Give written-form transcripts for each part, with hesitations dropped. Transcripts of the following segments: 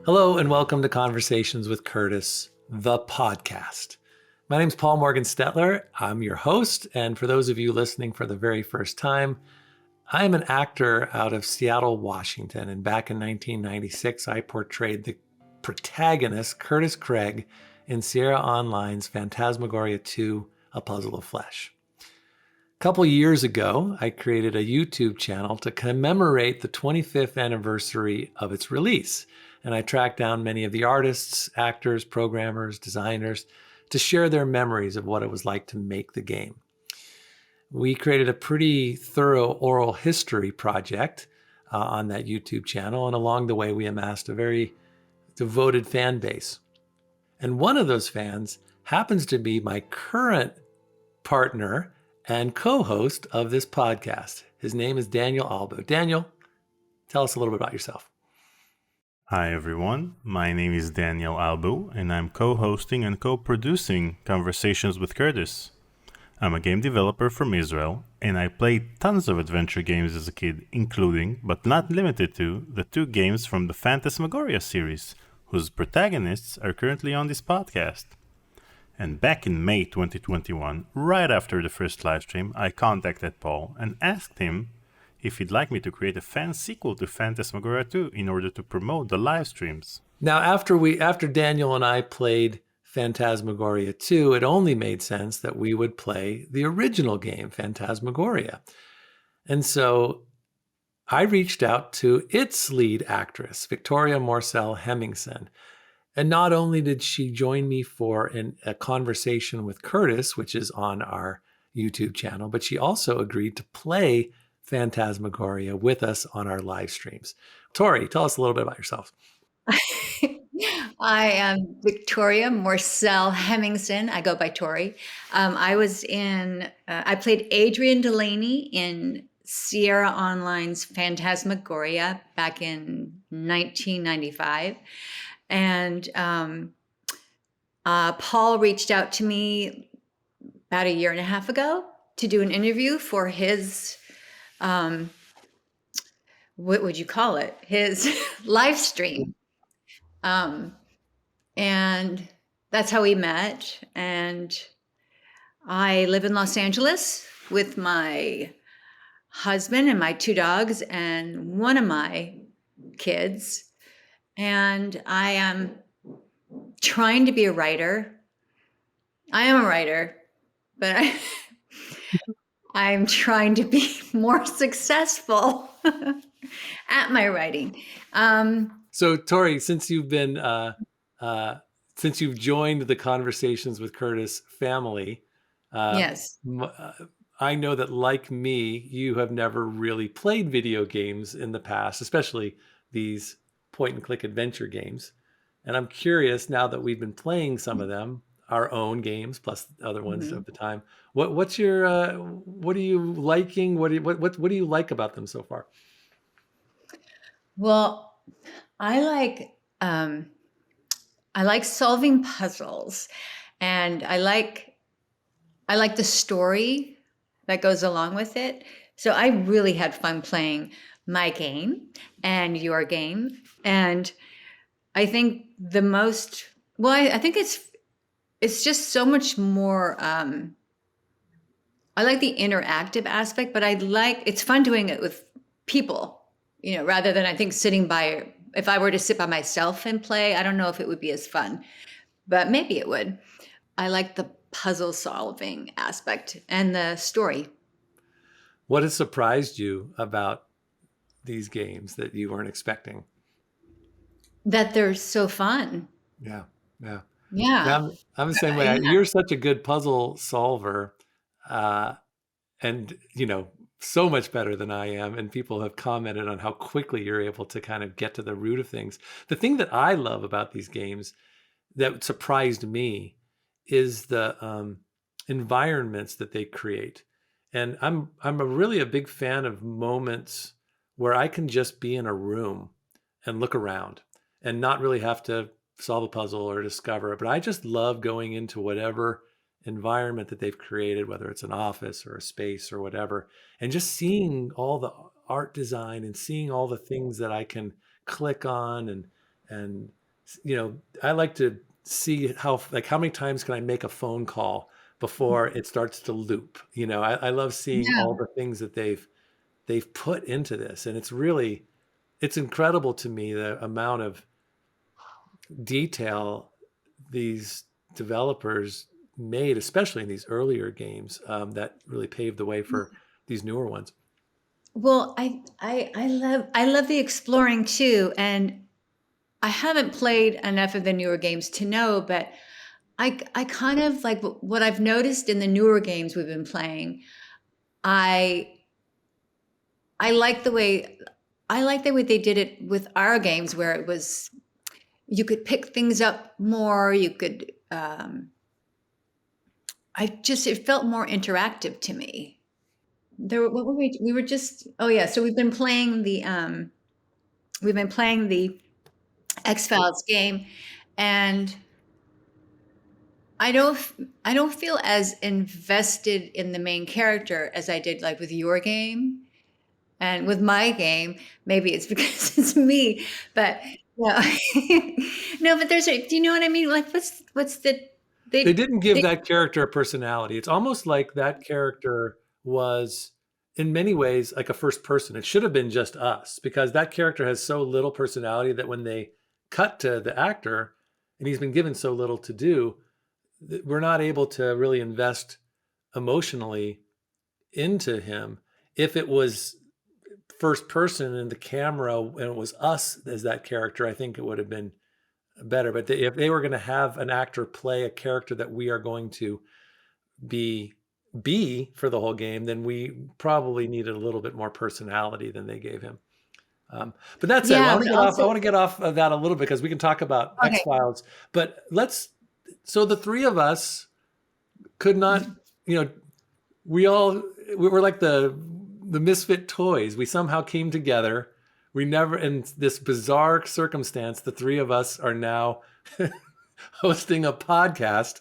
Hello and welcome to Conversations with Curtis, the podcast. My name is Paul Morgan Stetler. I'm your host, and for those of you listening for the very first time, I am an actor out of Seattle, Washington, and back in 1996, I portrayed the protagonist, Curtis Craig, in Sierra Online's Phantasmagoria 2, A Puzzle of Flesh. A couple years ago, I created a YouTube channel to commemorate the 25th anniversary of its release, and I tracked down many of the artists, actors, programmers, designers to share their memories of what it was like to make the game. We created a pretty thorough oral history project on that YouTube channel, and along the way, we amassed a very devoted fan base. And one of those fans happens to be my current partner and co-host of this podcast. His name is Daniel Albu. Daniel, tell us a little bit about yourself. Hi everyone, my name is Daniel Albu and I'm co-hosting and co-producing Conversations with Curtis. I'm a game developer from Israel and I played tons of adventure games as a kid, including, but not limited to, the 2 games from the Phantasmagoria series, whose protagonists are currently on this podcast. And back in May 2021, right after the first livestream, I contacted Paul and asked him if he'd like me to create a fan sequel to Phantasmagoria 2 in order to promote the live streams. Now, after Daniel and I played Phantasmagoria 2, it only made sense that we would play the original game, Phantasmagoria. And so I reached out to its lead actress, Victoria Morsell Hemingson. And not only did she join me for a conversation with Curtis, which is on our YouTube channel, but she also agreed to play Phantasmagoria with us on our live streams. Tori, tell us a little bit about yourself. I am Victoria Morsell Hemingson. I go by Tori. I played Adrienne Delaney in Sierra Online's Phantasmagoria back in 1995. And Paul reached out to me about a year and a half ago to do an interview for his what would you call it? His live stream. And that's how we met. And I live in Los Angeles with my husband and my 2 dogs and one of my kids. And I am trying to be a writer. I am a writer, but I'm trying to be more successful at my writing. So, Tori, since you've joined the Conversations with Curtis family, Yes, I know that, like me, you have never really played video games in the past, especially these point-and-click adventure games. And I'm curious, now that we've been playing some of them, our own games plus other ones of the time, what are you liking? What do you like about them so far? well, I like solving puzzles, and I like the story that goes along with it. So I really had fun playing my game and your game. And I think I think it's just so much more, I like the interactive aspect, but it's fun doing it with people, rather than I think if I were to sit by myself and play, I don't know if it would be as fun, but maybe it would. I like the puzzle solving aspect and the story. What has surprised you about these games that you weren't expecting? That they're so fun. Yeah. Yeah. I'm the same way. Yeah. You're such a good puzzle solver, and so much better than I am. And people have commented on how quickly you're able to kind of get to the root of things. The thing that I love about these games that surprised me is the environments that they create. And I'm really a big fan of moments where I can just be in a room and look around and not really have to solve a puzzle or discover it. But I just love going into whatever environment that they've created, whether it's an office or a space or whatever, and just seeing all the art design and seeing all the things that I can click on and I like to see how many times can I make a phone call before it starts to loop. I love seeing Yeah. all the things that they've put into this, and it's incredible to me the amount of detail these developers made, especially in these earlier games, that really paved the way for these newer ones. Well, I love the exploring too, and I haven't played enough of the newer games to know, but I kind of like what I've noticed in the newer games we've been playing. I I like the way I like the way they did it with our games, where it was you could pick things up more. You could. It felt more interactive to me. What were we were just, oh yeah, so we've been playing the X-Files game, and I don't I don't feel as invested in the main character as I did like with your game and with my game. Maybe it's because it's me, but yeah. No, but do you know what I mean? Like what's They didn't give they that character a personality. It's almost like that character was, in many ways, like a first person. It should have been just us, because that character has so little personality that when they cut to the actor and he's been given so little to do, we're not able to really invest emotionally into him. If it was first person and the camera and it was us as that character, I think it would have been better. But if they were going to have an actor play a character that we are going to be for the whole game, then we probably needed a little bit more personality than they gave him. But that said, yeah, but I also want to get off of that a little bit because we can talk about okay. X-Files. But so the three of us could not, we were like the misfit toys. We somehow came together. We never, in this bizarre circumstance, the three of us are now hosting a podcast.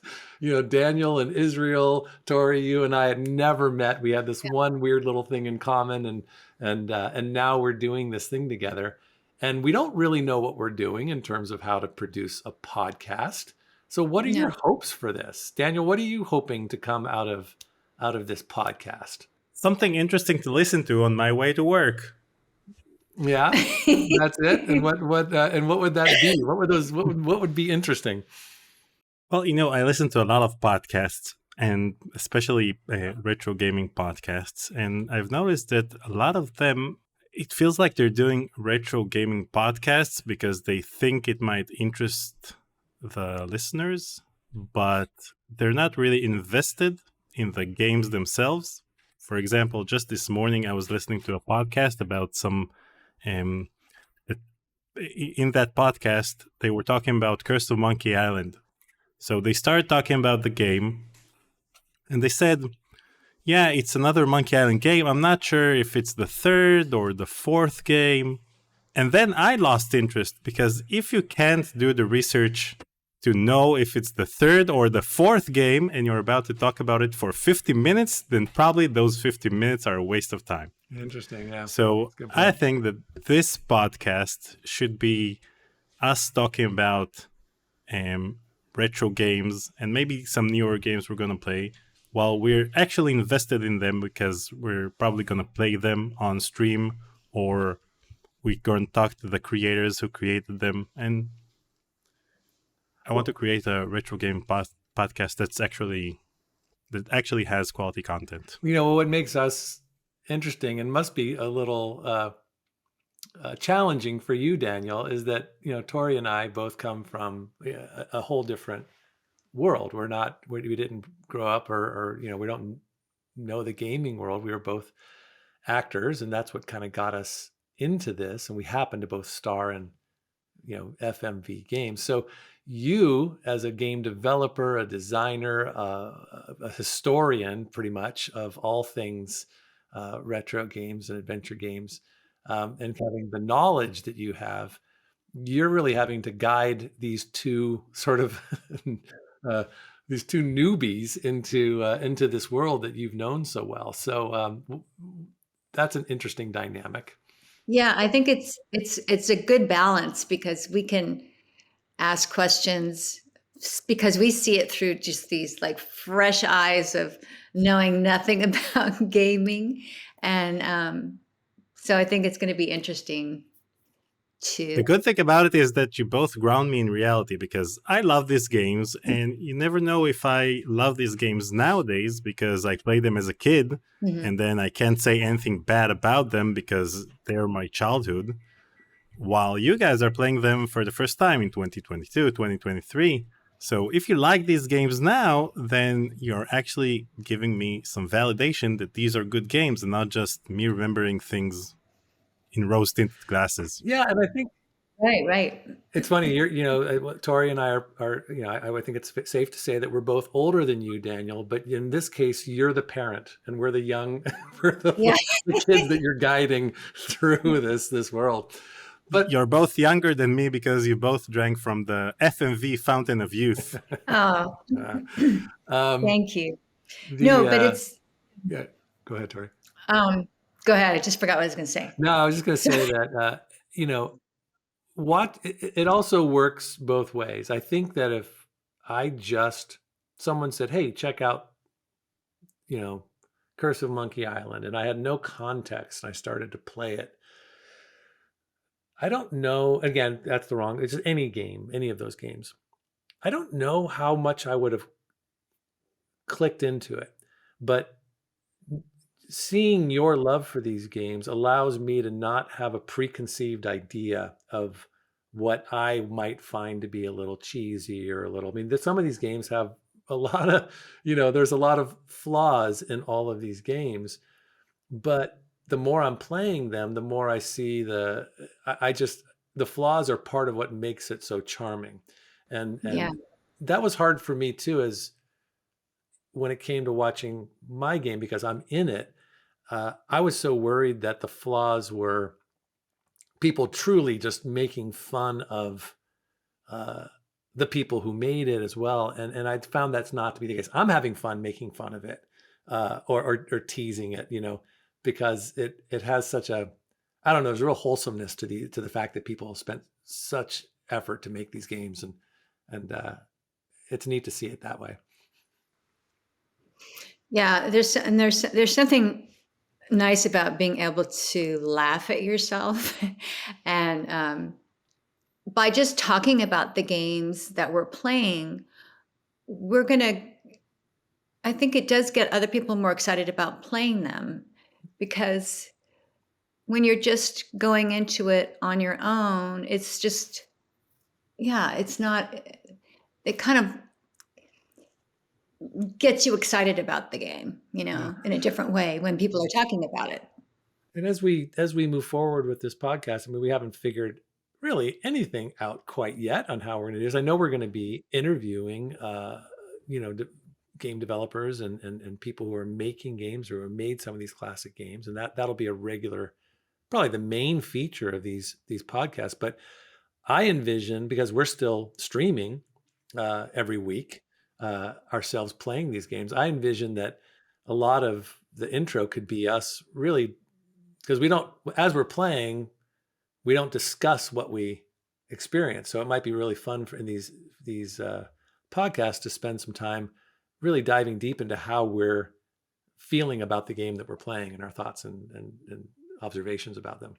Daniel and Israel, Tori, you and I had never met. We had this one weird little thing in common, and now we're doing this thing together. And we don't really know what we're doing in terms of how to produce a podcast. So what are your No. hopes for this? Daniel, what are you hoping to come out of this podcast? Something interesting to listen to on my way to work. Yeah, that's it. And what would that be? What were those? What would be interesting? Well, I listen to a lot of podcasts, and especially retro gaming podcasts. And I've noticed that a lot of them, it feels like they're doing retro gaming podcasts because they think it might interest the listeners, but they're not really invested in the games themselves. For example, just this morning, I was listening to a podcast about some. In that podcast, they were talking about Curse of Monkey Island. So they started talking about the game, and they said, yeah, it's another Monkey Island game. I'm not sure if it's the third or the fourth game. And then I lost interest, because if you can't do the research to know if it's the third or the fourth game and you're about to talk about it for 50 minutes, then probably those 50 minutes are a waste of time. Interesting, yeah. So I think that this podcast should be us talking about retro games and maybe some newer games we're going to play while we're actually invested in them, because we're probably going to play them on stream, or we're going to talk to the creators who created them. And I want to create a retro game podcast that actually has quality content. What makes us interesting, and must be a little challenging for you, Daniel, is that Tori and I both come from a whole different world. We didn't grow up, or we don't know the gaming world. We were both actors, and that's what kind of got us into this. And we happen to both star in FMV Game. So you, as a game developer, a designer, a historian, pretty much, of all things retro games and adventure games, and having the knowledge that you have, you're really having to guide these two sort of these two newbies into this world that you've known so well. So that's an interesting dynamic. Yeah, I think it's a good balance because we can ask questions because we see it through just these like fresh eyes of knowing nothing about gaming, and so I think it's going to be interesting to. The good thing about it is that you both ground me in reality, because I love these games, and you never know if I love these games nowadays because I played them as a kid, Mhm. and then I can't say anything bad about them because they're my childhood, while you guys are playing them for the first time in 2022, 2023. So if you like these games now, then you're actually giving me some validation that these are good games and not just me remembering things in rose-tinted glasses. Yeah, and I think Right. it's funny. Tori and I are I think it's safe to say that we're both older than you, Daniel. But in this case, you're the parent, and we're the young, we're Yeah. the kids that you're guiding through this world. But You're both younger than me because you both drank from the FMV Fountain of Youth. Oh, um, thank you. the No, but it's. yeah, go ahead, Tori. Go ahead. I just forgot what I was going to say. No, I was just going to say that it also works both ways. I think that if someone said, "Hey, check out, Curse of Monkey Island," and I had no context and I started to play it, I don't know. Again, that's the wrong. It's just any game, any of those games. I don't know how much I would have clicked into it, but seeing your love for these games allows me to not have a preconceived idea of what I might find to be a little cheesy or a little. I mean, some of these games have a lot of, there's a lot of flaws in all of these games, but the more I'm playing them, the more I see the flaws are part of what makes it so charming. And Yeah. that was hard for me too, as when it came to watching my game, because I'm in it. I was so worried that the flaws were people truly just making fun of the people who made it as well. And I found that's not to be the case. I'm having fun making fun of it or teasing it, because it has such a, I don't know, there's a real wholesomeness to the fact that people spent such effort to make these games, and it's neat to see it that way. Yeah, there's something nice about being able to laugh at yourself, and by just talking about the games that we're playing, I think it does get other people more excited about playing them, because when you're just going into it on your own, it's just, yeah, it's not, it kind of gets you excited about the game, Yeah. in a different way when people are talking about it. And as we move forward with this podcast, I mean, we haven't figured really anything out quite yet on how we're going to do this. I know we're going to be interviewing, game developers and people who are making games or have made some of these classic games, and that'll be a regular, probably the main feature of these podcasts. But I envision, because we're still streaming every week ourselves playing these games, I envision that a lot of the intro could be us really, because as we're playing, we don't discuss what we experience. So it might be really fun in these podcasts to spend some time really diving deep into how we're feeling about the game that we're playing and our thoughts and observations about them.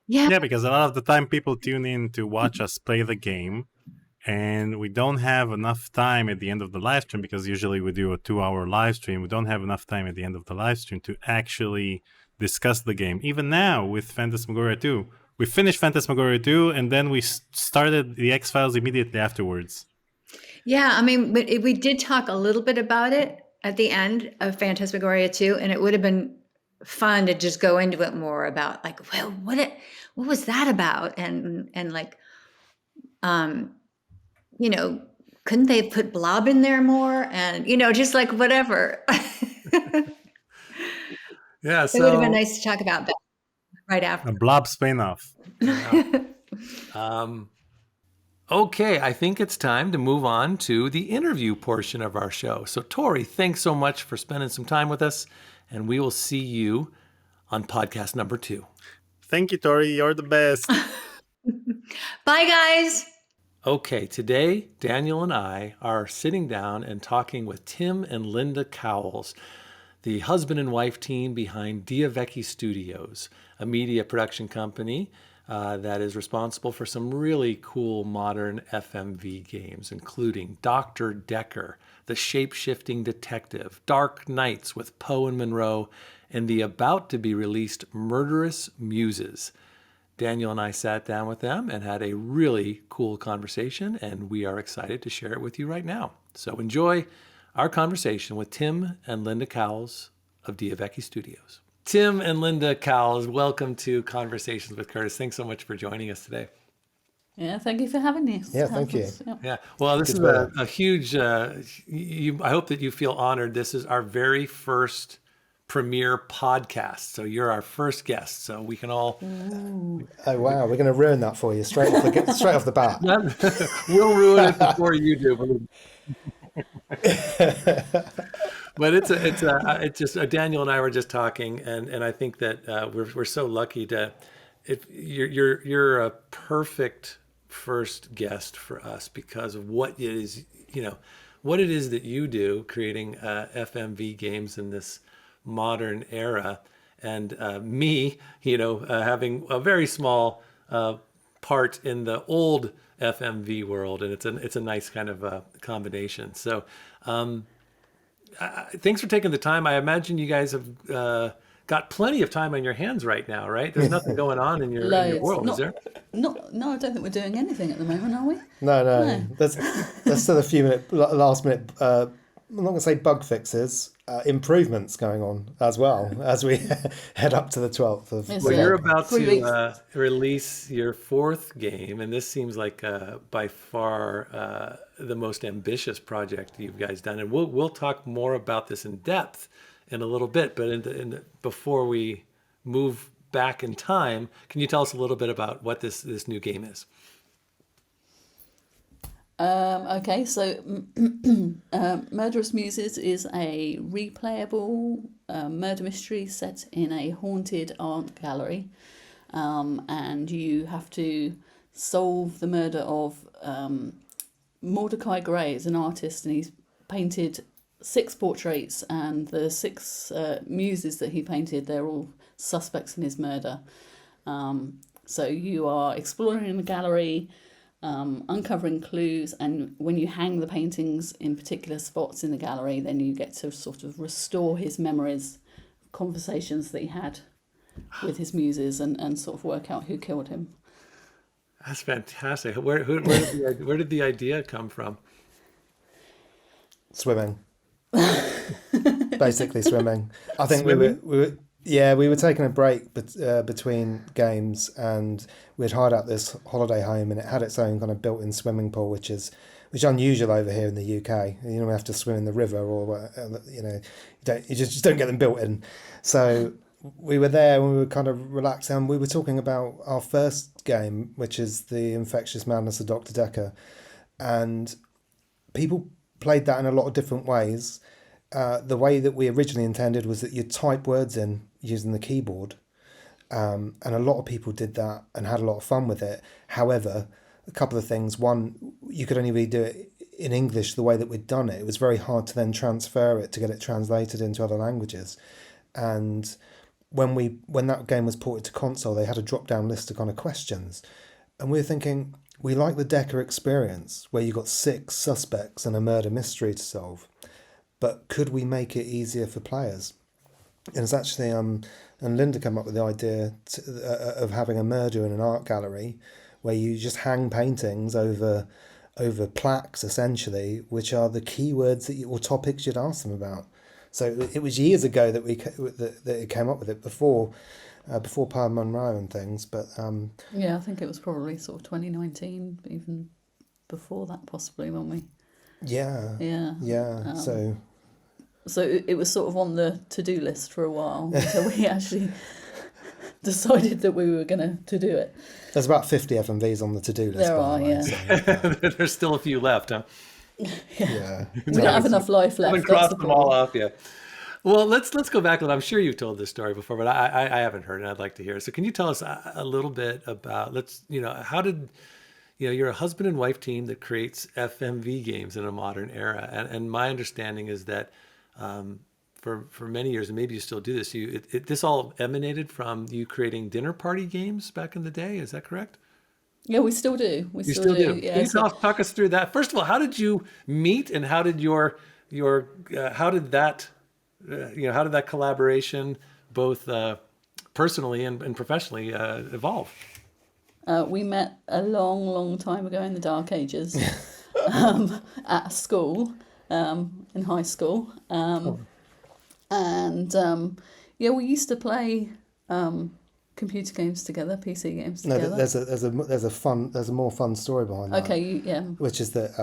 Yeah, because a lot of the time people tune in to watch us play the game, and we don't have enough time at the end of the live stream, because usually we do a 2-hour live stream. We don't have enough time at the end of the live stream to actually discuss the game. Even now with Phantasmagoria 2, we finished Phantasmagoria 2, and then we started the X-Files immediately afterwards. Yeah, I mean, we did talk a little bit about it at the end of Phantasmagoria 2, and it would have been fun to just go into it more about, like, well, what was that about, and like, couldn't they have put Blob in there more, and just like whatever. Yeah, It would have been nice to talk about that right after. A Blob spin-off. Yeah. Okay, I think it's time to move on to the interview portion of our show. So, Tori, thanks so much for spending some time with us, and we will see you on podcast number 2. Thank you, Tori. You're the best. Bye, guys. Okay, today Daniel and I are sitting down and talking with Tim and Lynda Cowles, the husband and wife team behind Dia Vecchi Studios, a media production company that is responsible for some really cool modern FMV games, including Dr. Decker, The Shape-Shifting Detective, Dark Nights with Poe and Monroe, and the about-to-be-released Murderous Muses. Daniel and I sat down with them and had a really cool conversation, and we are excited to share it with you right now. So enjoy our conversation with Tim and Lynda Cowles of Dia Vecchi Studios. Tim and Lynda Cowles, welcome to Conversations with Curtis. Thanks so much for joining us today. Yeah, thank you for having me. Yeah, thank you. Yeah, well, this is a huge, I hope that you feel honored. This is our very first premiere podcast. So you're our first guest. So we can all... Oh, wow. We're going to ruin that for you straight off the bat. We'll ruin it before you do. But it's just Daniel and I were just talking, and I think that we're so lucky to. You're a perfect first guest for us because of what it is, what it is that you do, creating FMV games in this modern era, and me, having a very small part in the old FMV world, and it's a nice kind of combination. So. Thanks for taking the time. I imagine you guys have got plenty of time on your hands right now, right? There's nothing going on in your world, is there? No, I don't think we're doing anything at the moment, are we? No. There's still a few last minute, I'm not going to say bug fixes, improvements going on as well as we head up to the 12th of Well, you're about to release your 4th game, and this seems like by far the most ambitious project you guys done. And we'll talk more about this in depth in a little bit. But before we move back in time, can you tell us a little bit about what this new game is? Okay, so Murderous Muses is a replayable murder mystery set in a haunted art gallery, and you have to solve the murder of Mordecai Gray is an artist, and he's painted 6 portraits, and the 6 muses that he painted, they're all suspects in his murder. So you are exploring in the gallery, uncovering clues, and when you hang the paintings in particular spots in the gallery, then you get to sort of restore his memories, conversations that he had with his muses, and sort of work out who killed him. That's fantastic. Where did the idea come from? Swimming. Basically swimming. I think we were taking a break between games, and we'd hired out this holiday home, and it had its own kind of built-in swimming pool, which is unusual over here in the UK. You don't have to swim in the river, or you just don't get them built in. So we were there and we were kind of relaxed, and we were talking about our first game, which is The Infectious Madness of Dr. Decker, and people played that in a lot of different ways. The way that we originally intended was that you type words in using the keyboard, and a lot of people did that and had a lot of fun with it. However, a couple of things. One, you could only really do it in English the way that we'd done it. It was very hard to then transfer it, to get it translated into other languages. And when that game was ported to console, they had a drop-down list of kind of questions. And we were thinking, we like the Decker experience, where you got 6 suspects and a murder mystery to solve. But could we make it easier for players? And it's actually, and Lynda came up with the idea of having a murder in an art gallery, where you just hang paintings over plaques, essentially, which are the keywords or topics you'd ask them about. So it was years ago that it came up with it, before Poe and Monroe and things. But yeah, I think it was probably sort of 2019, even before that, possibly, weren't we? Yeah. So it was sort of on the to-do list for a while until we actually decided that we were going to do it. There's about 50 FMVs on the to-do list. There by are, the way, yeah. so, There's still a few left, huh? yeah. We don't have enough life left. Haven't That's crossed the them all problem. off yet. Well, let's go back. I'm sure you've told this story before, but I haven't heard it. I'd like to hear it. So can you tell us a little bit about, how did, you're a husband and wife team that creates FMV games in a modern era. And my understanding is that for many years, and maybe you still do this, this all emanated from you creating dinner party games back in the day. Is that correct? Yeah, we still do. We You still do. Can you talk us through that? First of all, how did you meet, and how did how did that collaboration, both personally and professionally, evolve? We met a long, long time ago in the dark ages at school, in high school. We used to play computer games together, PC games together. No, there's a more fun story behind that. Okay, Which is that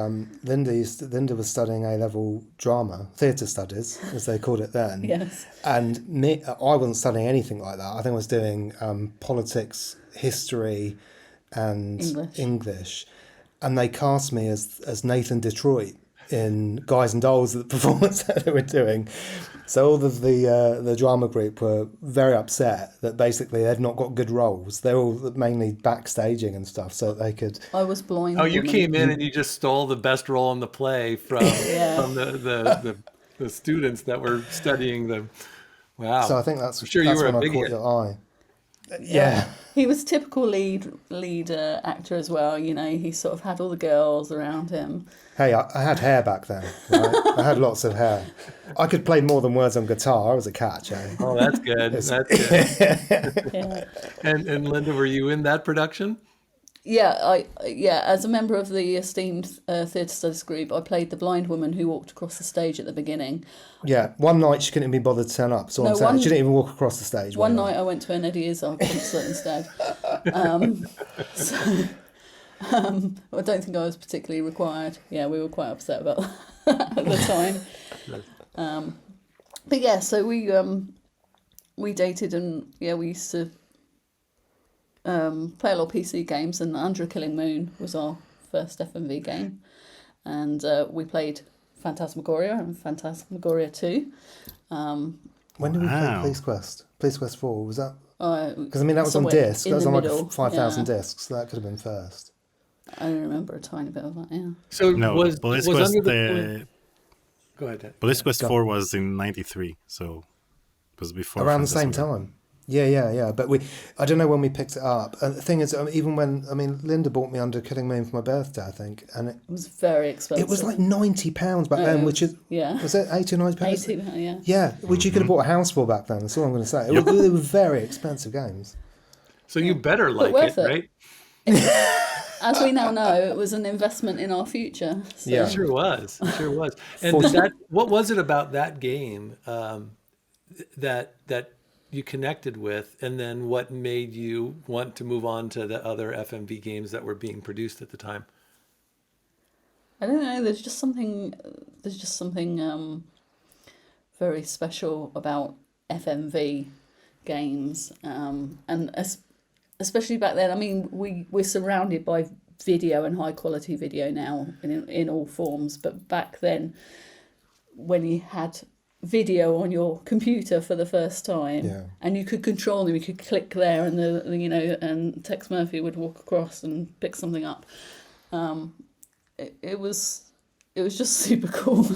Lynda was studying A-level drama, theatre studies, as they called it then. Yes. And I wasn't studying anything like that. I think I was doing politics, history, and English. And they cast me as Nathan Detroit in Guys and Dolls, the performance that they were doing. So all of the drama group were very upset that basically they've not got good roles. They're all mainly backstaging and stuff, so that they could. I was blind. Oh, you came in and you just stole the best role in the play from the students that were studying the. Wow. So I think that's sure that's you were when a I big caught hit. your eye. Yeah. He was typical lead actor as well. He sort of had all the girls around him. Hey, I had hair back then. Right? I had lots of hair. I could play more than words on guitar. I was a catch, eh? Oh, that's good. That's good. Yeah. And Lynda, were you in that production? Yeah, as a member of the esteemed theatre studies group, I played the blind woman who walked across the stage at the beginning. Yeah, one night she couldn't even be bothered to turn up. So I'm saying she didn't even walk across the stage. One night I went to an Eddie Izzard concert instead. I don't think I was particularly required. Yeah, we were quite upset about that at the time. But yeah, so we dated, and yeah, we used to play a lot of PC games, and Under a Killing Moon was our first FMV game, and we played Phantasmagoria and Phantasmagoria 2. When did we play Police Quest? Police Quest 4, was that? Because that was on somewhere disc. That was in on the middle, 5,000 discs, so that could have been first. I remember a tiny bit of that, yeah. So No, was Police was Quest. Under the Go ahead, Dad. Police Quest 4 was in '93, so it was before. Around the same time. Yeah. But I don't know when we picked it up. And the thing is, even when, Lynda bought me Under Killing Moon for my birthday, I think, and It was very expensive. it was like £90 back then, which is, was it £80 or £90? 80, yeah. Yeah, which you could have bought a house for back then. That's all I'm going to say. They were very expensive games. So you better like worth it, it. right? As we now know, it was an investment in our future. So. Yeah. It sure was. And what was it about that game that you connected with, and then what made you want to move on to the other FMV games that were being produced at the time? I don't know. There's just something very special about FMV games, and especially back then. We're surrounded by video and high quality video now in all forms, but back then, when you had video on your computer for the first time, and you could control them, you could click there, and and Tex Murphy would walk across and pick something up. It was just super cool.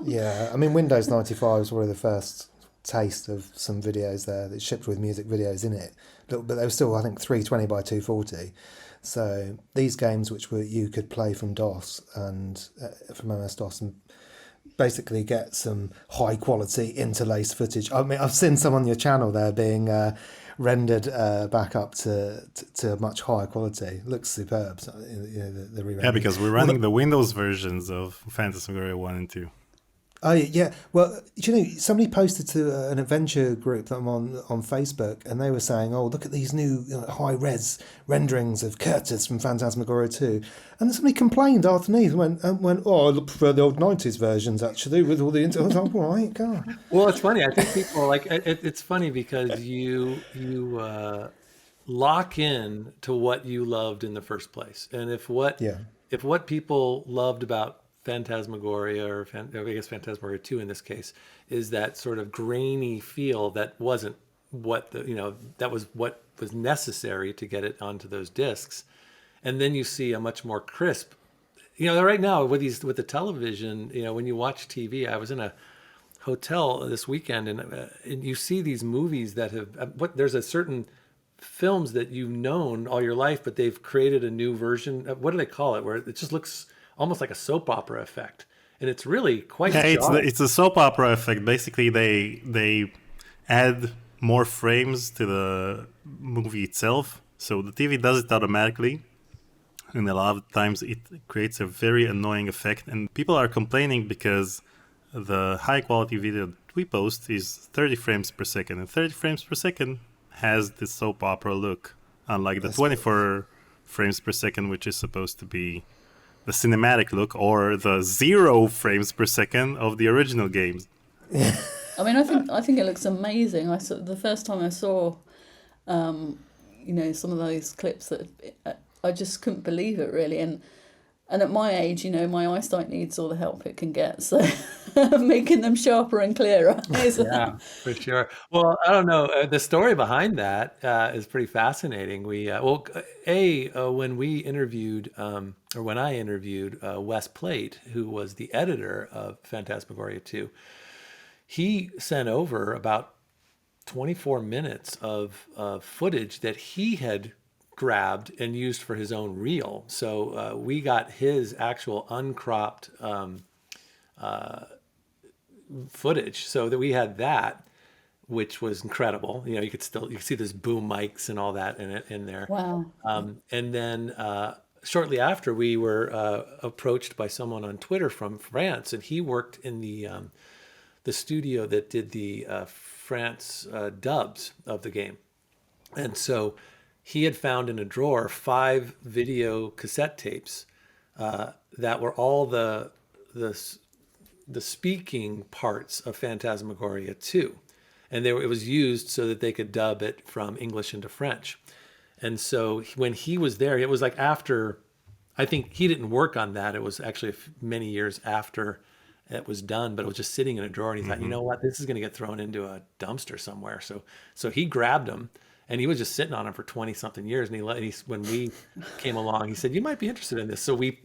Yeah, Windows 95 was probably the first taste of some videos there that shipped with music videos in it, but they were still, I think, 320 by 240. So these games, which you could play from DOS and from MS-DOS, and basically get some high quality interlaced footage. I've seen some on your channel there being rendered back up to a much higher quality. It looks superb. So, the re-rendering. Yeah, because we're running the Windows versions of Phantasmagoria 1 and 2. Oh yeah, well, somebody posted to an adventure group that I'm on Facebook, and they were saying, "Oh, look at these new high res renderings of Curtis from Phantasmagoria 2," and then somebody complained underneath, went, "Oh, I prefer the old '90s versions actually with all the." I was like, "All right, God." Well, it's funny. I think people like it's funny because lock in to what you loved in the first place, and Yeah, if what people loved about Phantasmagoria I guess Phantasmagoria 2 in this case is that sort of grainy feel that wasn't that was what was necessary to get it onto those discs, and then you see a much more crisp. Right now with the television, when you watch TV, I was in a hotel this weekend, and you see these movies that have there's a certain films that you've known all your life, but they've created a new version. What do they call it? Where it just looks almost like a soap opera effect, and it's really quite jarring. It's a soap opera effect. Basically, they add more frames to the movie itself, so the TV does it automatically, and a lot of times it creates a very annoying effect. And people are complaining because the high quality video that we post is 30 frames per second, and 30 frames per second has this soap opera look, unlike the 24 frames per second, which is supposed to be the cinematic look, or the 0 frames per second of the original games. I mean, I think it looks amazing. The first time I saw, some of those clips that I just couldn't believe it really, and at my age, my eyesight needs all the help it can get, so making them sharper and clearer is Yeah, for sure. Well, I don't know. The story behind that is pretty fascinating. When we interviewed, or when I interviewed Wes Plate, who was the editor of Phantasmagoria 2, he sent over about 24 minutes of footage that he had grabbed and used for his own reel. So we got his actual uncropped footage, so that we had that, which was incredible. You could see those boom mics and all that in there. wow. And then shortly after, we were approached by someone on Twitter from France, and he worked in the studio that did the France dubs of the game. And so he had found in a drawer 5 video cassette tapes that were all the speaking parts of Phantasmagoria 2. And it was used so that they could dub it from English into French. And so when he was there, it was like after, I think he didn't work on that. It was actually many years after it was done, but it was just sitting in a drawer, and he thought, you know what, this is going to get thrown into a dumpster somewhere. So he grabbed them, and he was just sitting on them for 20 something years. And when we came along, he said, you might be interested in this. So we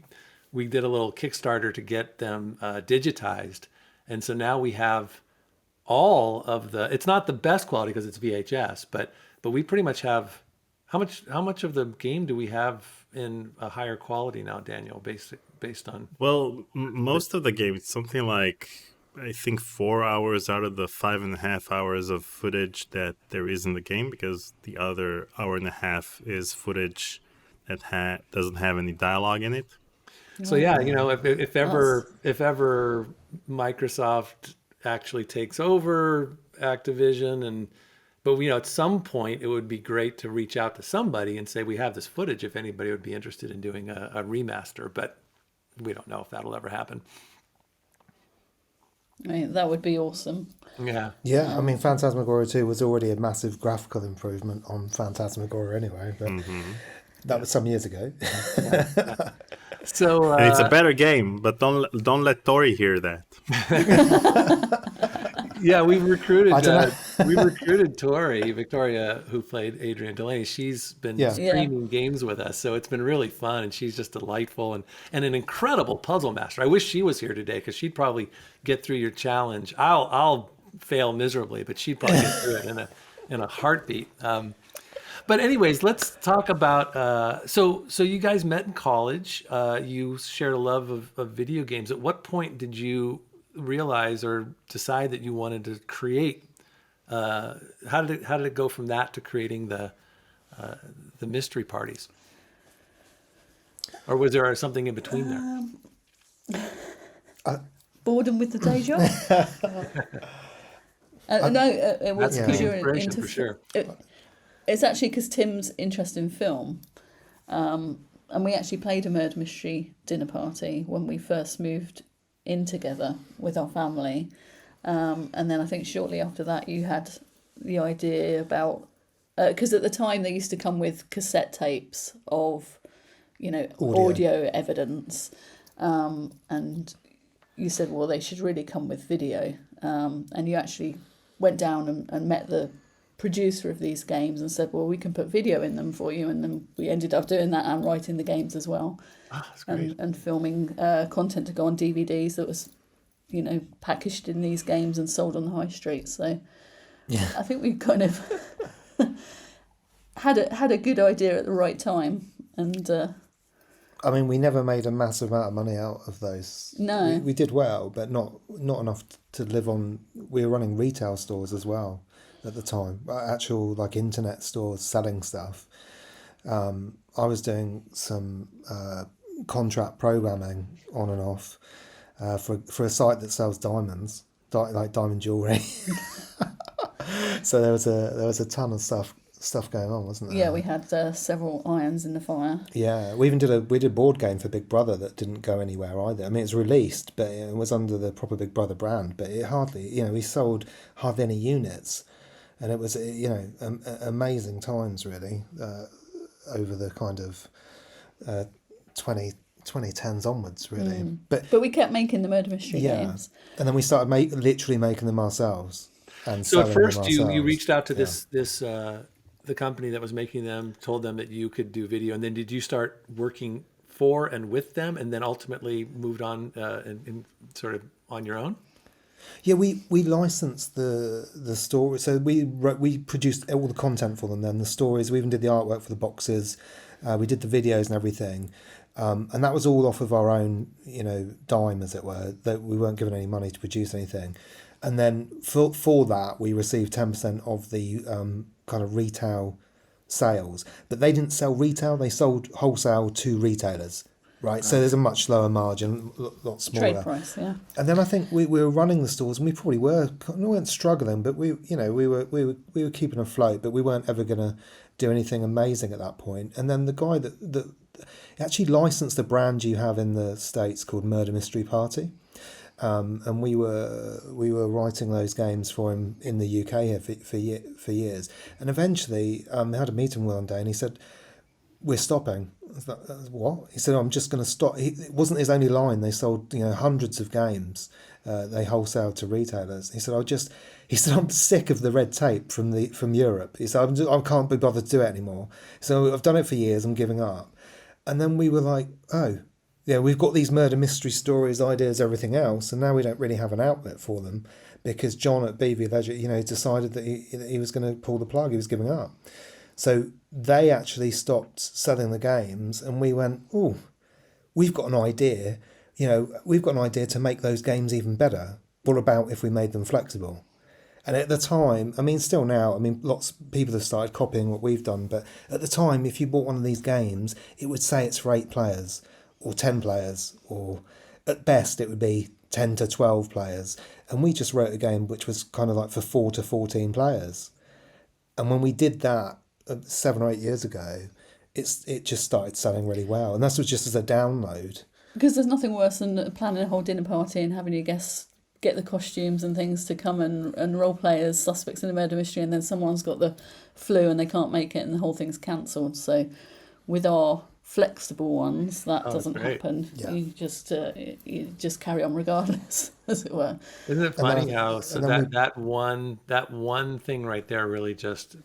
did a little Kickstarter to get them digitized. And so now we have all of it's not the best quality because it's VHS, but we pretty much have, how much of the game do we have in a higher quality now, Daniel, based on? Well, most of the game, it's something like, I think 4 hours out of the 5.5 hours of footage that there is in the game, because the other hour and a half is footage that doesn't have any dialogue in it. So yeah, if ever Microsoft actually takes over Activision, but at some point it would be great to reach out to somebody and say, we have this footage, if anybody would be interested in doing a remaster, but we don't know if that'll ever happen. I mean, that would be awesome. Yeah. yeah. I mean, Phantasmagoria 2 was already a massive graphical improvement on Phantasmagoria anyway, but that was some years ago. So And it's a better game, but don't let Tori hear that. yeah, we recruited Tori, Victoria, who played Adrienne Delaney. She's been streaming games with us, so it's been really fun, and she's just delightful and an incredible puzzle master. I wish she was here today because she'd probably get through your challenge. I'll fail miserably, but she'd probably get through it in a heartbeat. But anyways, let's talk about, so you guys met in college. You shared a love of video games. At what point did you realize or decide that you wanted to create? How did it go from that to creating the mystery parties? Or was there something in between there? boredom with the day job. It was That's a because big you're inspiration into for sure. It's actually because Tim's interested in film, and we actually played a murder mystery dinner party when we first moved in together with our family, and then I think shortly after that you had the idea about, because at the time they used to come with cassette tapes of, audio evidence, and you said, well, they should really come with video, and you actually went down and met the producer of these games and said, well, we can put video in them for you, and then we ended up doing that and writing the games as well. That's great. And filming content to go on DVDs that was, packaged in these games and sold on the high street. So yeah, I think we kind of had a good idea at the right time. And I mean, we never made a massive amount of money out of those. No. We did well, but not enough to live on. We were running retail stores as well at the time, actual internet stores selling stuff. I was doing some contract programming on and off for a site that sells diamonds, like diamond jewelry. So there was a ton of stuff going on, wasn't there? Yeah, we had several irons in the fire. Yeah, we did a board game for Big Brother that didn't go anywhere either. I mean, it's released, but it was under the proper Big Brother brand, but it hardly, we sold hardly any units, and it was, amazing times really, over the kind of 2010s onwards really. But we kept making the murder mystery games. And then we started literally making them ourselves. And so at selling them first you ourselves. reached out to this the company that was making them, told them that you could do video, and then did you start working for and with them, and then ultimately moved on and sort of on your own? Yeah, we licensed the story, so we produced all the content for them. Then the stories, we even did the artwork for the boxes, we did the videos and everything, and that was all off of our own, dime, as it were. That we weren't given any money to produce anything, and then for that we received 10% of the kind of retail sales, but they didn't sell retail; they sold wholesale to retailers. Right, so there's a much lower margin, a lot smaller. Trade price, yeah. And then I think we were running the stores, and we probably weren't struggling, but we were keeping afloat, but we weren't ever going to do anything amazing at that point. And then the guy that actually licensed the brand you have in the States called Murder Mystery Party, and we were writing those games for him in the UK here for years. And eventually, I had a meeting one day, and he said, "We're stopping." I was like, "What?" He said, "I'm just going to stop." It wasn't his only line. They sold, hundreds of games. They wholesaled to retailers. He said, "I'm sick of the red tape from Europe." He said, "I can't be bothered to do it anymore. So I've done it for years. I'm giving up." And then we were like, "Oh, yeah, we've got these murder mystery stories, ideas, everything else, and now we don't really have an outlet for them because John at BV Ledger, decided that he was going to pull the plug. He was giving up." So they actually stopped selling the games, and we went, "Oh, we've got an idea. We've got an idea to make those games even better. What about if we made them flexible?" And at the time, still now, lots of people have started copying what we've done, but at the time, if you bought one of these games, it would say it's for 8 players or 10 players, or at best it would be 10 to 12 players. And we just wrote a game which was kind of like for 4 to 14 players. And when we did that 7 or 8 years ago, it just started selling really well. And that was just as a download. Because there's nothing worse than planning a whole dinner party and having your guests get the costumes and things to come and role play as suspects in a murder mystery, and then someone's got the flu and they can't make it and the whole thing's cancelled. So with our flexible ones, that doesn't happen. Yeah. You just carry on regardless, as it were. Isn't it funny how that one thing right there really just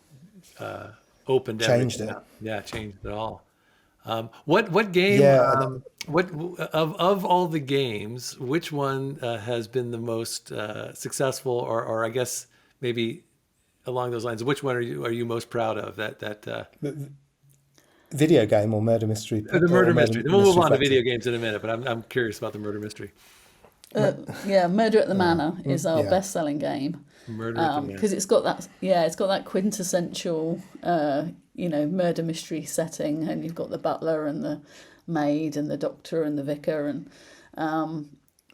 opened changed everything it. up. Yeah, changed it all. What game? Yeah, what of all the games, which one has been the most successful, or I guess maybe along those lines, which one are you most proud of? That video game or murder mystery? The murder mystery. We'll move on to Factory. video games in a minute, but I'm curious about the murder mystery. Murder at the Manor is our best-selling game. Murder at the Manor. Because it's got that quintessential murder mystery setting, and you've got the butler and the maid and the doctor and the vicar, and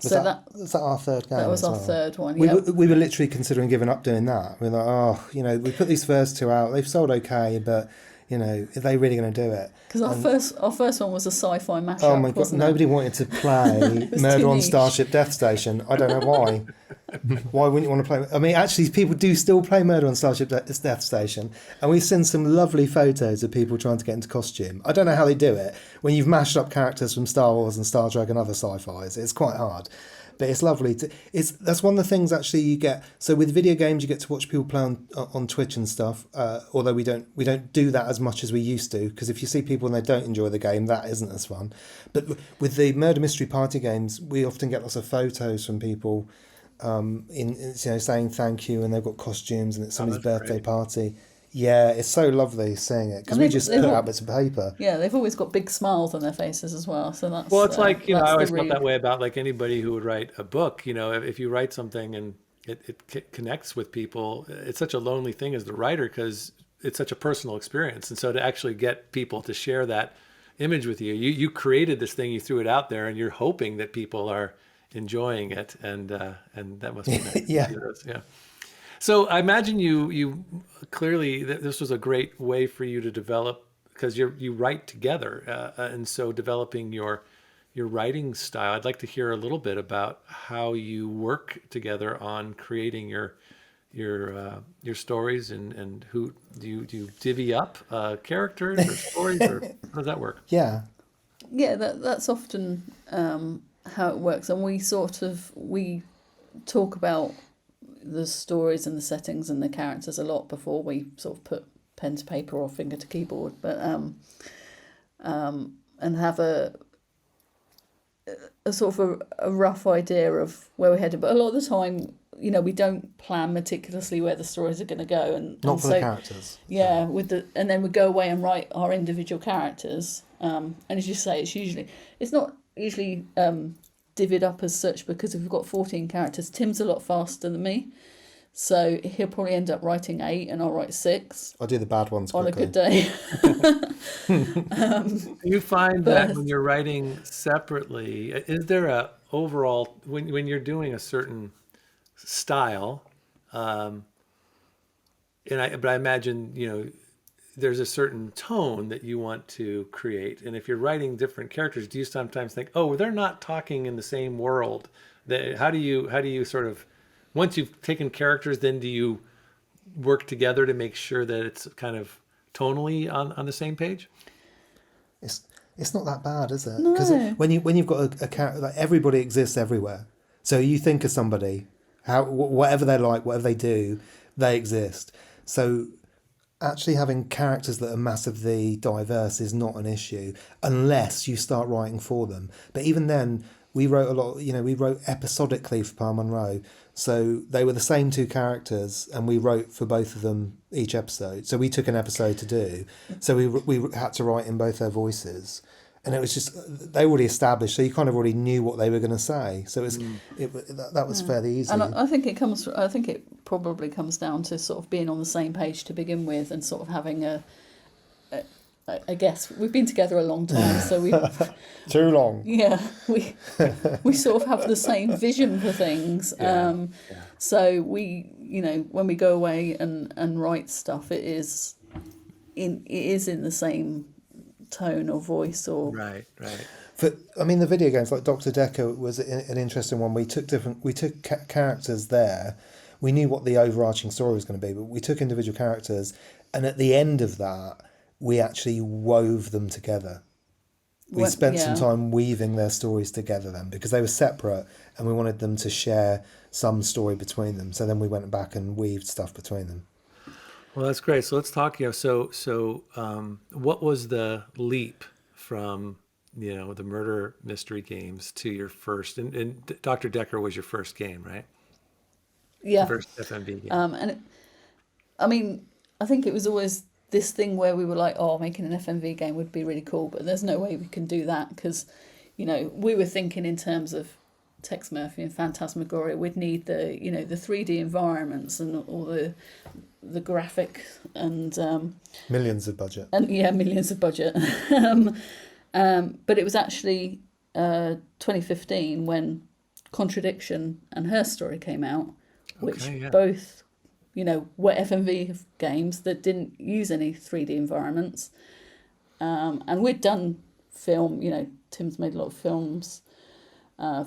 Was So that our third game? that was as our well? third one. We Yeah, we were literally considering giving up doing that. We were like, oh, we put these first two out. They've sold okay, but are they really going to do it? because our first one was a sci-fi mashup. Oh my god! wasn't Nobody it? wanted to play was Murder too on niche. Starship Death Station. I don't know why. Why wouldn't you want to play? I mean, actually, people do still play Murder on Starship Death Station, and we've seen some lovely photos of people trying to get into costume. I don't know how they do it when you've mashed up characters from Star Wars and Star Trek and other sci-fis. It's quite hard. But it's lovely. That's one of the things actually you get. So with video games, you get to watch people play on Twitch and stuff. Although we don't do that as much as we used to, because if you see people and they don't enjoy the game, that isn't as fun. But with the murder mystery party games, we often get lots of photos from people, saying thank you, and they've got costumes and it's somebody's birthday great. party. Yeah, it's so lovely seeing it because And we just put out bits of paper. Yeah, they've always got big smiles on their faces as well. So that's Well, it's like, I that's always the felt real- that way about like anybody who would write a book. If you write something and it connects with people, it's such a lonely thing as the writer because it's such a personal experience. And so to actually get people to share that image with you created this thing, you threw it out there, and you're hoping that people are enjoying it, and that must be nice. Yeah. Yeah. So I imagine you clearly this was a great way for you to develop, because you write together, and so developing your writing style. I'd like to hear a little bit about how you work together on creating your stories, and who do you divvy up characters or stories, or how does that work? Yeah. Yeah, that's often how it works, and we talk about the stories and the settings and the characters a lot before we sort of put pen to paper or finger to keyboard, but and have a sort of a rough idea of where we're headed. But a lot of the time, we don't plan meticulously where the stories are going to go, and Not for so, the characters. yeah, and then we go away and write our individual characters. And as you say, it's not usually divvied up as such, because if we've got 14 characters, Tim's a lot faster than me, so he'll probably end up writing 8 and I'll write 6 I'll do the bad ones on quickly. a good day. You find that when you're writing separately, is there a overall, when you're doing a certain style, but I imagine there's a certain tone that you want to create, and if you're writing different characters, do you sometimes think, oh, they're not talking in the same world? How do you sort of, once you've taken characters, then do you work together to make sure that it's kind of tonally on the same page? It's not that bad, is it? No. Because when you've got a character, like, everybody exists everywhere. So you think of somebody, whatever they're like, whatever they do, they exist. So actually having characters that are massively diverse is not an issue unless you start writing for them. But even then, we wrote a lot. We wrote episodically for Paul Monroe, so they were the same 2 characters, and we wrote for both of them each episode. So we took an episode to do, so we had to write in both their voices, and it was just, they already established, so you kind of already knew what they were going to say. So that was fairly easy. And I think it probably comes down to sort of being on the same page to begin with, and sort of having I guess we've been together a long time, so we Too long. yeah we sort of have the same vision for things. So we, when we go away and write stuff, it is in the same tone or voice or Right. The video games like Dr. Decker was an interesting one. We took characters there. We knew what the overarching story was going to be, but we took individual characters, and at the end of that, we actually wove them together. We spent some time weaving their stories together then, because they were separate, and we wanted them to share some story between them. So then we went back and weaved stuff between them. Well, that's great. So let's talk. So what was the leap from the murder mystery games to your first? And Dr. Decker was your first game, right? yeah. First FMV game. I think it was always this thing where we were like, oh, making an FMV game would be really cool, but there's no way we can do that, because we were thinking in terms of Tex Murphy and Phantasmagoria. We'd need the 3D environments and all the graphic and Millions of budget. millions of budget. But it was actually 2015 when Contradiction and Her Story came out, which Okay, yeah. both, were FMV games that didn't use any 3D environments. And we'd done film, Tim's made a lot of films,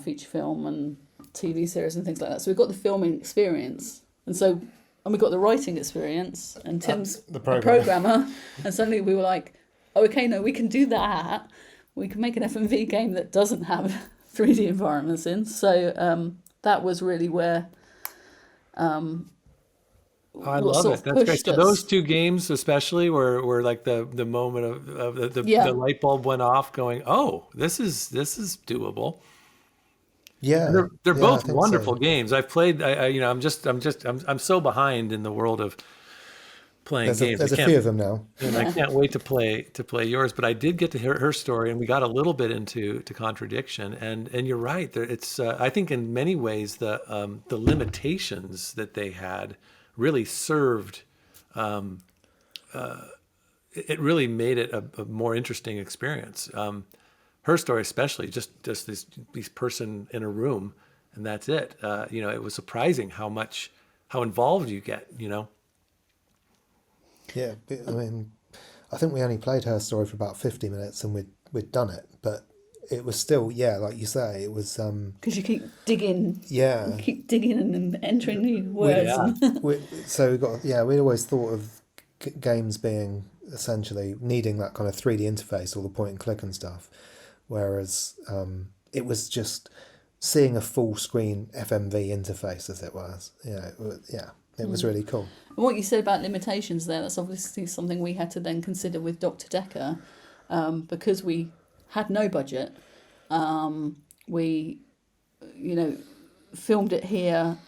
feature film and TV series and things like that. So we've got the filming experience. And we got the writing experience, and Tim's the a programmer. And suddenly we were like, oh, okay, no, we can do that. We can make an FMV game that doesn't have 3D environments in. So that was really where I love it. That's great. So those two games especially were like the moment of the light bulb went off going, oh, this is doable. Yeah, they're both wonderful games. I've played. I'm so behind in the world of playing games. There's a few of them now, and I can't wait to play yours. But I did get to hear her story, and we got a little bit into contradiction. And you're right. It's I think in many ways the limitations that they had really served. It really made it a more interesting experience. Her story especially, just this person in a room, and that's it. It was surprising how involved you get. Yeah, I mean, I think we only played Her Story for about 50 minutes, and we'd done it, but it was still, like you say, it was because you keep digging. Yeah, you keep digging and entering new words. We always thought of games being essentially needing that kind of 3D interface, all the point and click and stuff. Whereas it was just seeing a full screen FMV interface, as it was. It was really cool. And what you said about limitations there, that's obviously something we had to then consider with Dr. Decker, because we had no budget. We, filmed it here.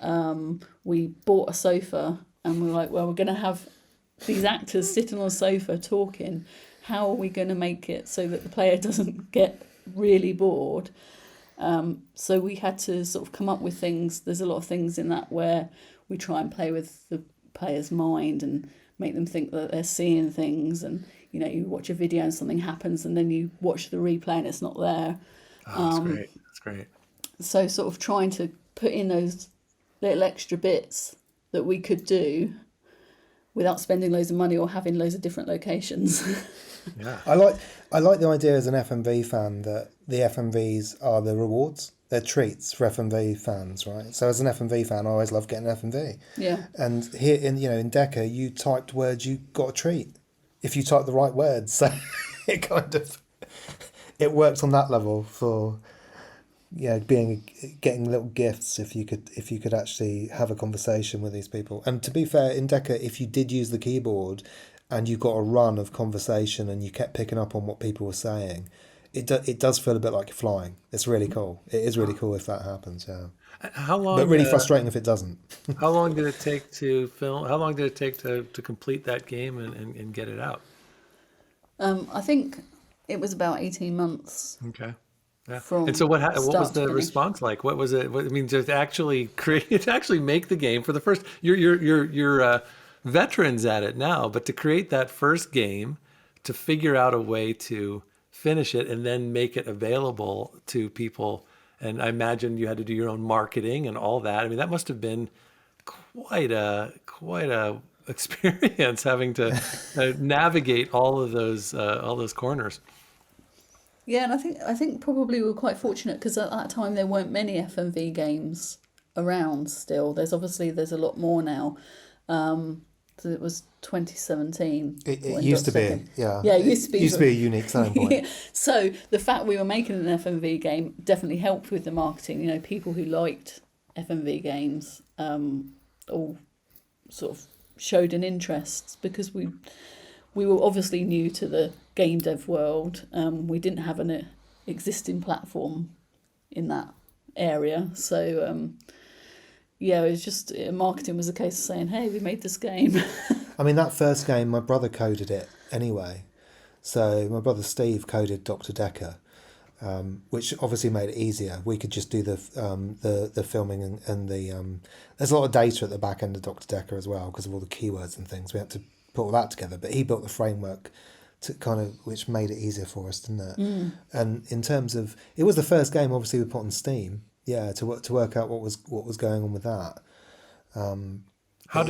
We bought a sofa, and we were like, well, we're going to have these actors sitting on a sofa talking. How are we going to make it so that the player doesn't get really bored? So we had to sort of come up with things. There's a lot of things in that where we try and play with the player's mind and make them think that they're seeing things. And, you watch a video and something happens, and then you watch the replay and it's not there. Oh, that's great. So sort of trying to put in those little extra bits that we could do without spending loads of money or having loads of different locations. Yeah, I like the idea as an FMV fan that the FMVs are the rewards. They're treats for FMV fans, right? So as an FMV fan, I always love getting an FMV. Yeah. And here in Decker, you typed words, you got a treat if you typed the right words. So it works on that level for getting little gifts if you could actually have a conversation with these people. And to be fair, in Decker, if you did use the keyboard and you got a run of conversation and you kept picking up on what people were saying, it does feel a bit like you're flying. It's really cool. It is really cool if that happens, yeah. How long? But really frustrating if it doesn't. How long did it take to film? How long did it take to complete that game and get it out? I think it was about 18 months. Okay. Yeah. And so what was the response like? What was it? To actually make the game for the first. You're veterans at it now, but to create that first game, to figure out a way to finish it and then make it available to people, and I imagine you had to do your own marketing and all that. I mean, that must have been quite a experience having to navigate all those corners. Yeah, and I think probably we were quite fortunate because at that time there weren't many FMV games around still. There's a lot more now. So it was 2017. It used to be, yeah. Yeah, it used to be. It used to be a unique selling point. Yeah. So the fact we were making an FMV game definitely helped with the marketing. People who liked FMV games all sort of showed an interest because we were obviously new to the game dev world. We didn't have an existing platform in that area. So, it was just marketing was a case of saying, hey, we made this game. I mean, that first game, my brother coded it anyway. So my brother Steve coded Dr. Decker, which obviously made it easier. We could just do the filming and the... there's a lot of data at the back end of Dr. Decker as well because of all the keywords and things. We had to put all that together, but he built the framework which made it easier for us, didn't it? And in terms of, it was the first game obviously we put on Steam, to work out what was going on with that. How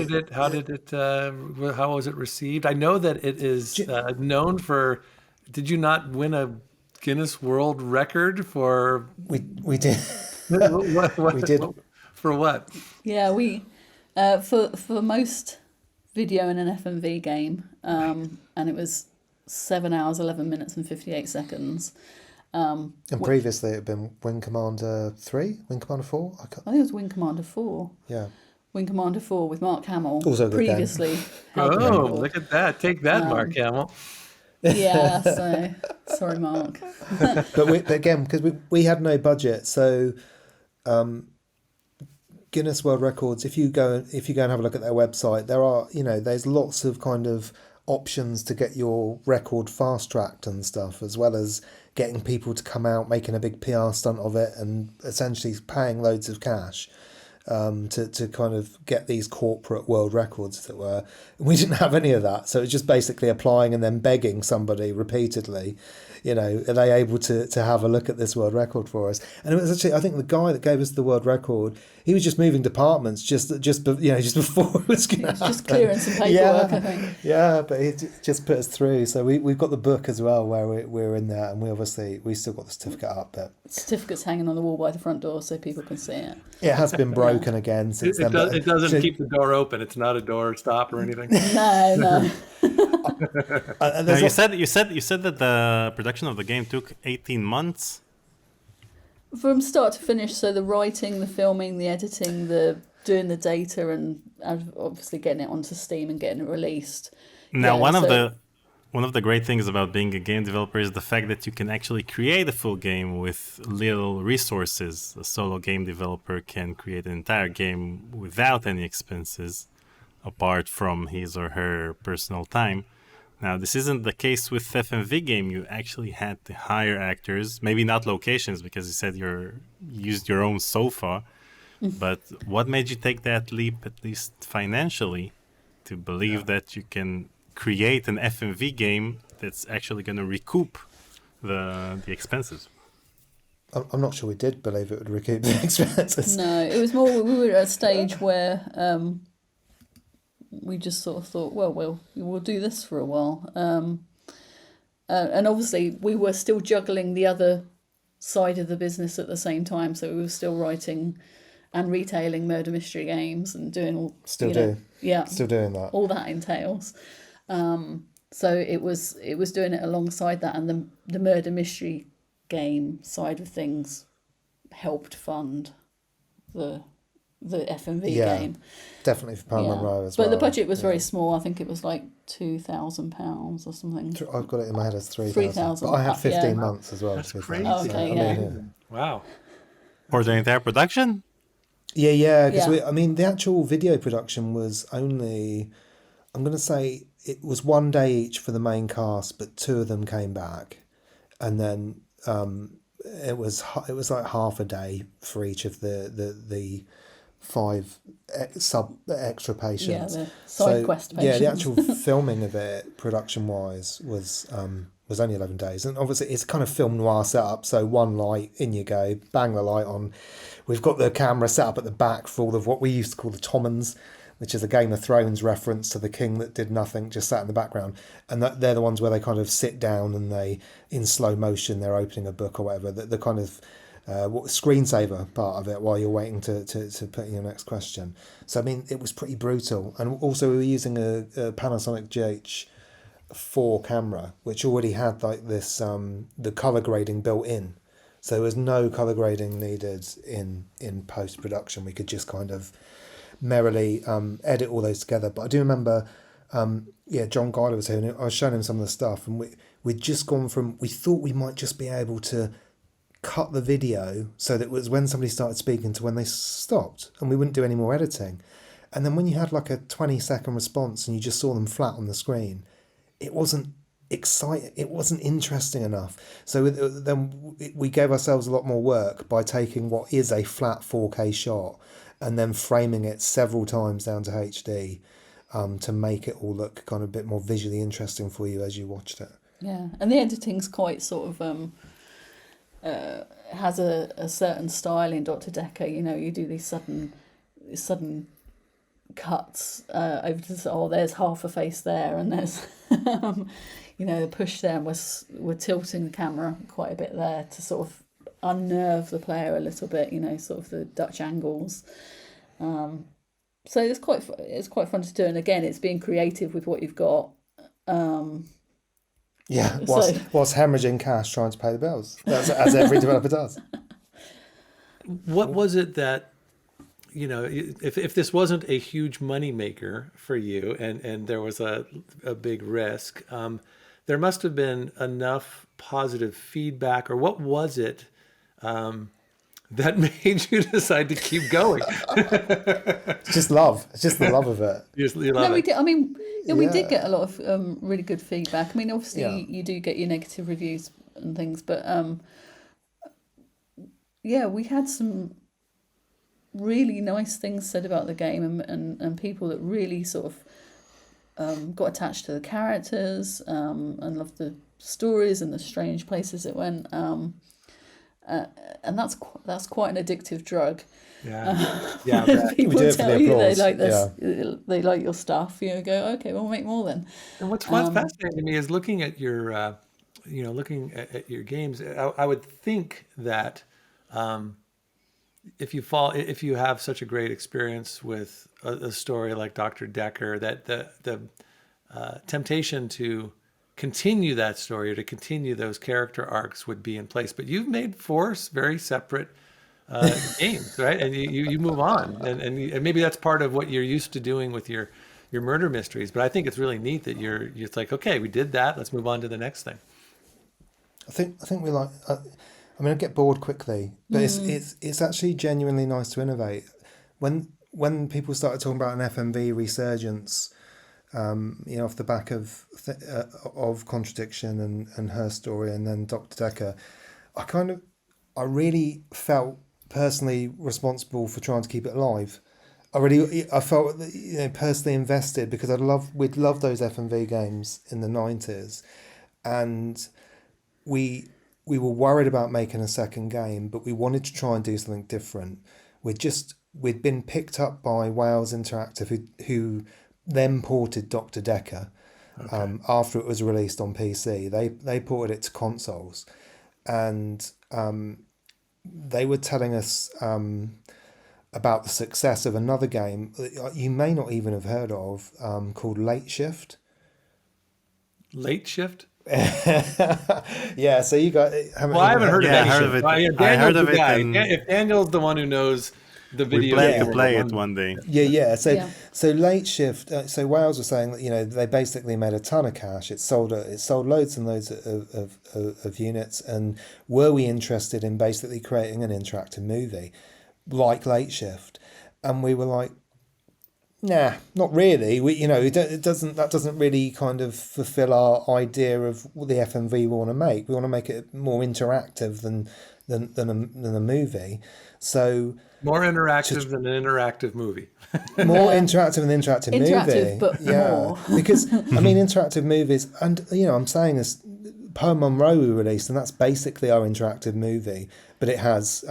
was it received? I know that it is known for. Did you not win a Guinness World Record for? We did. What We did. For what? Yeah, we for most video in an FMV game, and it was 7 hours, 11 minutes, and 58 seconds. And previously it had been Wing Commander 3, Wing Commander 4. I think it was Wing Commander 4. Yeah. Wing Commander 4 with Mark Hamill. Also good previously. Oh, look at that! Take that, Mark Hamill. Yeah, so sorry, Mark. but again, because we had no budget, so Guinness World Records. If you go and have a look at their website, there's lots of kind of options to get your record fast tracked and stuff, as well as getting people to come out, making a big PR stunt of it, and essentially paying loads of cash. To kind of get these corporate world records, as it were. We didn't have any of that, so it's just basically applying and then begging somebody repeatedly, are they able to have a look at this world record for us? And it was actually, I think the guy that gave us the world record, he was just moving departments just before it was going to happen. Just clearing some paperwork, I think. Yeah, but he just put us through. So we've got the book as well where we're in there, and we still got the certificate up, but certificate's hanging on the wall by the front door so people can see it. It has been broken again since then. It doesn't keep the door open. It's not a door stop or anything. No. Now, you said that the production of the game took 18 months. From start to finish, so the writing, the filming, the editing, the doing the data, and obviously getting it onto Steam and getting it released. Now, one of the great things about being a game developer is the fact that you can actually create a full game with little resources. A solo game developer can create an entire game without any expenses, apart from his or her personal time. Now, this isn't the case with FMV Game. You actually had to hire actors, maybe not locations, because you said you used your own sofa. But what made you take that leap, at least financially, to believe that you can create an FMV game that's actually going to recoup the expenses? I'm not sure we did believe it would recoup the expenses. No, it was more we were at a stage where we just sort of thought, well, we'll do this for a while. And obviously we were still juggling the other side of the business at the same time. So we were still writing and retailing murder mystery games and doing all... Still doing that. All that entails. So it was doing it alongside that, and the murder mystery game side of things helped fund the FMV game. Definitely for Pam Monroe as well. But the budget was very small. I think it was like £2,000 or something. I've got it in my head as 3,000. But I had 15 months as well. That's crazy. Okay, Wow. For the entire production? Yeah, because the actual video production was only, I'm going to say it was 1 day each for the main cast, but 2 of them came back, and then it was like half a day for each of the 5 extra patients. Yeah, the side quest patients. Yeah, the actual filming of it, production wise, was only 11 days, and obviously it's kind of film noir setup. So one light, in you go, bang the light on. We've got the camera set up at the back for all of what we used to call the Tommans, which is a Game of Thrones reference to the king that did nothing, just sat in the background. And they're the ones where they kind of sit down and they, in slow motion, they're opening a book or whatever. The kind of screensaver part of it while you're waiting to put in your next question. So, I mean, it was pretty brutal. And also we were using a Panasonic GH4 camera, which already had like this, the colour grading built in. So there was no colour grading needed in post-production. We could just kind of merrily edit all those together. But I do remember, John Guyler was here, and I was showing him some of the stuff, and we'd just gone from, we thought we might just be able to cut the video so that it was when somebody started speaking to when they stopped, and we wouldn't do any more editing. And then when you had like a 20-second response and you just saw them flat on the screen, it wasn't exciting, it wasn't interesting enough. So then we gave ourselves a lot more work by taking what is a flat 4K shot and then framing it several times down to HD to make it all look kind of a bit more visually interesting for you as you watched it. Yeah, and the editing's quite sort of has a certain style in Dr. Decker. You know, you do these sudden cuts over to there's half a face there, and there's you know, the push there, and we're tilting the camera quite a bit there to sort of unnerve the player a little bit. You know, sort of the Dutch angles. So it's quite fun to do, and again, it's being creative with what you've got. Yeah, whilst hemorrhaging cash trying to pay the bills, as every developer does. What was it that, you know, if this wasn't a huge money maker for you, and there was a big risk, there must have been enough positive feedback, or what was it that made you decide to keep going? It's just love. It's just the love of it. You love we it. did. I mean, we did get a lot of really good feedback. I mean, obviously, you do get your negative reviews and things, but we had some really nice things said about the game, and people that really sort of got attached to the characters and loved the stories and the strange places it went. And that's quite an addictive drug. Yeah. People We do it for tell the you they applause. like this, they like your stuff. You go, okay, we'll make more then. And what's fascinating to me is looking at your, looking at your games. I would think that if you have such a great experience with a story like Dr. Decker, that the temptation to continue that story or to continue those character arcs would be in place. But you've made 4 very separate games, right? And you move on, and maybe that's part of what you're used to doing with your murder mysteries. But I think it's really neat that it's like, okay, we did that, let's move on to the next thing. I think we like. I mean, I get bored quickly, but it's actually genuinely nice to innovate. When people started talking about an FMV resurgence, off the back of Contradiction and her story, and then Dr. Decker, I really felt personally responsible for trying to keep it alive. I felt personally invested, because we'd loved those FMV games in the 90s, and we were worried about making a second game, but we wanted to try and do something different. We'd been picked up by Wales Interactive, who then ported Dr. Decker after it was released on PC. They ported it to consoles, and they were telling us about the success of another game you may not even have heard of, called Late Shift. Late Shift? Yeah, so you got. I haven't heard of Yeah, that. I heard of it. I heard of it. If Daniel's the one who knows the We video, plan to play it one day. Yeah. So Late Shift. So Wales was saying that they basically made a ton of cash. It sold loads and loads of units. And were we interested in basically creating an interactive movie like Late Shift? And we were like, nah, not really. That doesn't really kind of fulfill our idea of the FMV we want to make. We want to make it more interactive than a movie. So more interactive than an interactive movie. More interactive than an interactive movie. Interactive, but more. Because I mean, interactive movies, and I'm saying this, Per Monroe we released, and that's basically our interactive movie, but it has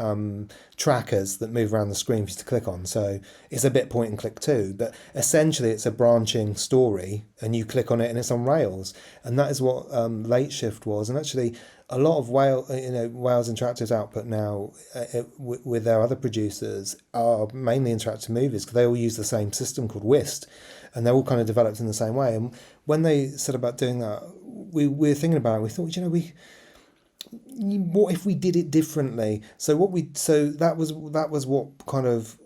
trackers that move around the screen for you to click on. So it's a bit point and click too, but essentially it's a branching story, and you click on it and it's on rails, and that is what Late Shift was. And actually, a lot of Wales Interactive's output now with their other producers are mainly interactive movies, because they all use the same system called Whist, and they're all kind of developed in the same way. And when they said about doing that, we were thinking about it. We thought, what if we did it differently? So that was what kind of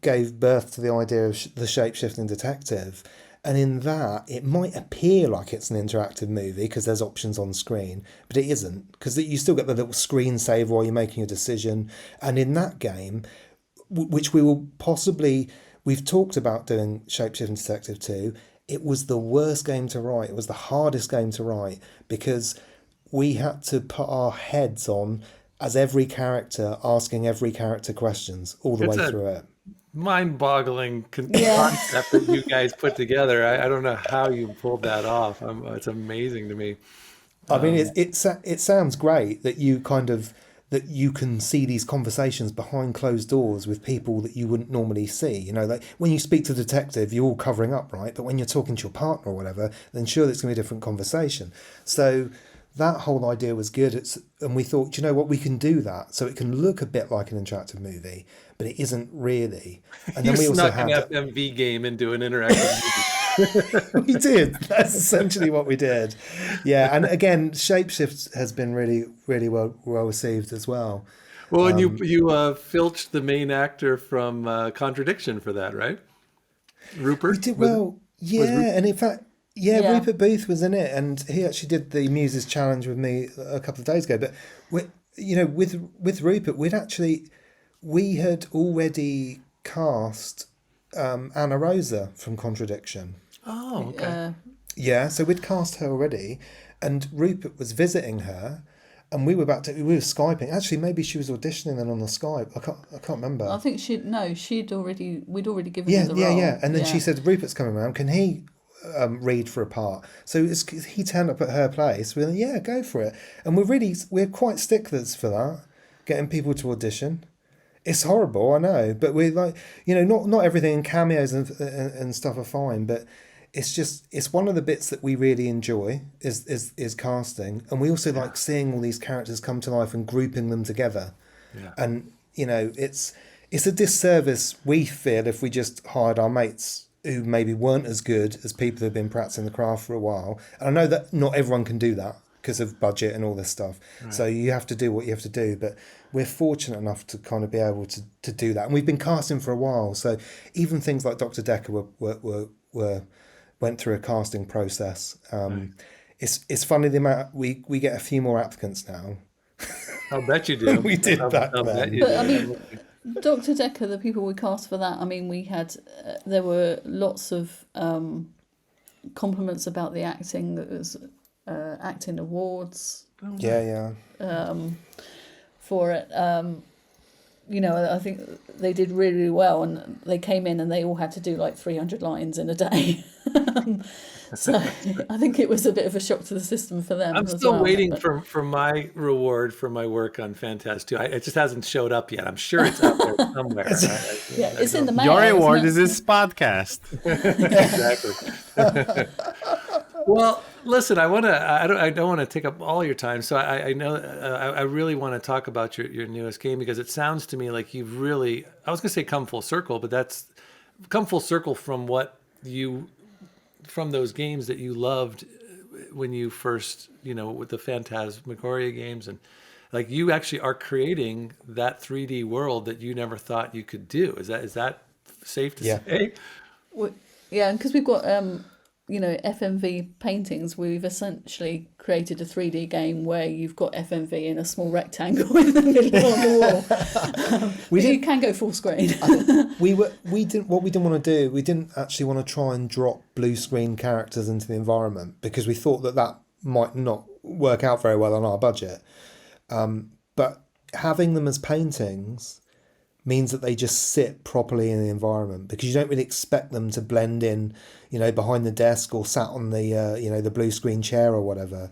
gave birth to the idea of the shape-shifting detective. And in that, it might appear like it's an interactive movie because there's options on screen, but it isn't, because you still get the little screensaver while you're making a decision. And in that game, which we've talked about doing Shapeshifting Detective 2, it was the worst game to write. It was the hardest game to write, because we had to put our heads on as every character, asking every character questions all the way through it. Mind-boggling concept that you guys put together. I don't know how you pulled that off. It's amazing to me. I mean, it sounds great that you kind of that you can see these conversations behind closed doors with people that you wouldn't normally see. You know, like when you speak to a detective, you're all covering up, right? But when you're talking to your partner or whatever, then sure, it's going to be a different conversation. So that whole idea was good. And we thought, you know what, we can do that. So it can look a bit like an interactive movie, but it isn't really. And then we also had an FMV game into an interactive movie. We did. That's essentially what we did. Yeah, and again, Shapeshift has been really, really well received as well. Well, and you filched the main actor from Contradiction for that, right? Rupert. We did well. Yeah, and in fact, Rupert Booth was in it, and he actually did the Muses challenge with me a couple of days ago. But with Rupert, we had already cast Anna Rosa from Contradiction. Oh, okay. Yeah, so we'd cast her already, and Rupert was visiting her, and we were Skyping. Actually, maybe she was auditioning then on the Skype. I can't remember. I think we'd already given her the role. Yeah. And then she said, Rupert's coming around. Can he read for a part? So he turned up at her place. We're like, yeah, go for it. And we're quite sticklers for that, getting people to audition. It's horrible, I know, but we're like, not everything in cameos and stuff are fine, but it's one of the bits that we really enjoy is casting, and we also like seeing all these characters come to life and grouping them together. Yeah. And it's a disservice, we feel, if we just hired our mates who maybe weren't as good as people who've been practicing the craft for a while. And I know that not everyone can do that because of budget and all this stuff. Right. So you have to do what you have to do, but we're fortunate enough to kind of be able to do that. And we've been casting for a while, so even things like Dr. Decker went through a casting process. Right. It's funny the amount we get a few more applicants now. I'll bet you do. We did back then. But I mean, Dr. Decker, the people we cast for that, I mean, we had there were lots of compliments about the acting. That was acting awards. Yeah. For it. I think they did really, really well, and they came in and they all had to do like 300 lines in a day. So I think it was a bit of a shock to the system for them. I'm still waiting for my reward for my work on Phantas 2. It just hasn't showed up yet. I'm sure it's out there somewhere. It's in the mail. Your reward is this podcast. Exactly. Well, listen, I don't want to take up all your time. So I know I really want to talk about your newest game, because it sounds to me like you've really, I was going to say come full circle, but that's come full circle from from those games that you loved when you first, with the Phantasmagoria games, and like you actually are creating that 3D world that you never thought you could do. Is that safe to say? Well, yeah, because we've got FMV paintings. We've essentially created a 3D game where you've got FMV in a small rectangle in the middle of the wall. You can go full screen. we didn't want to do. We didn't actually want to try and drop blue screen characters into the environment, because we thought that might not work out very well on our budget. But having them as paintings means that they just sit properly in the environment, because you don't really expect them to blend in, behind the desk or sat on the, the blue screen chair or whatever.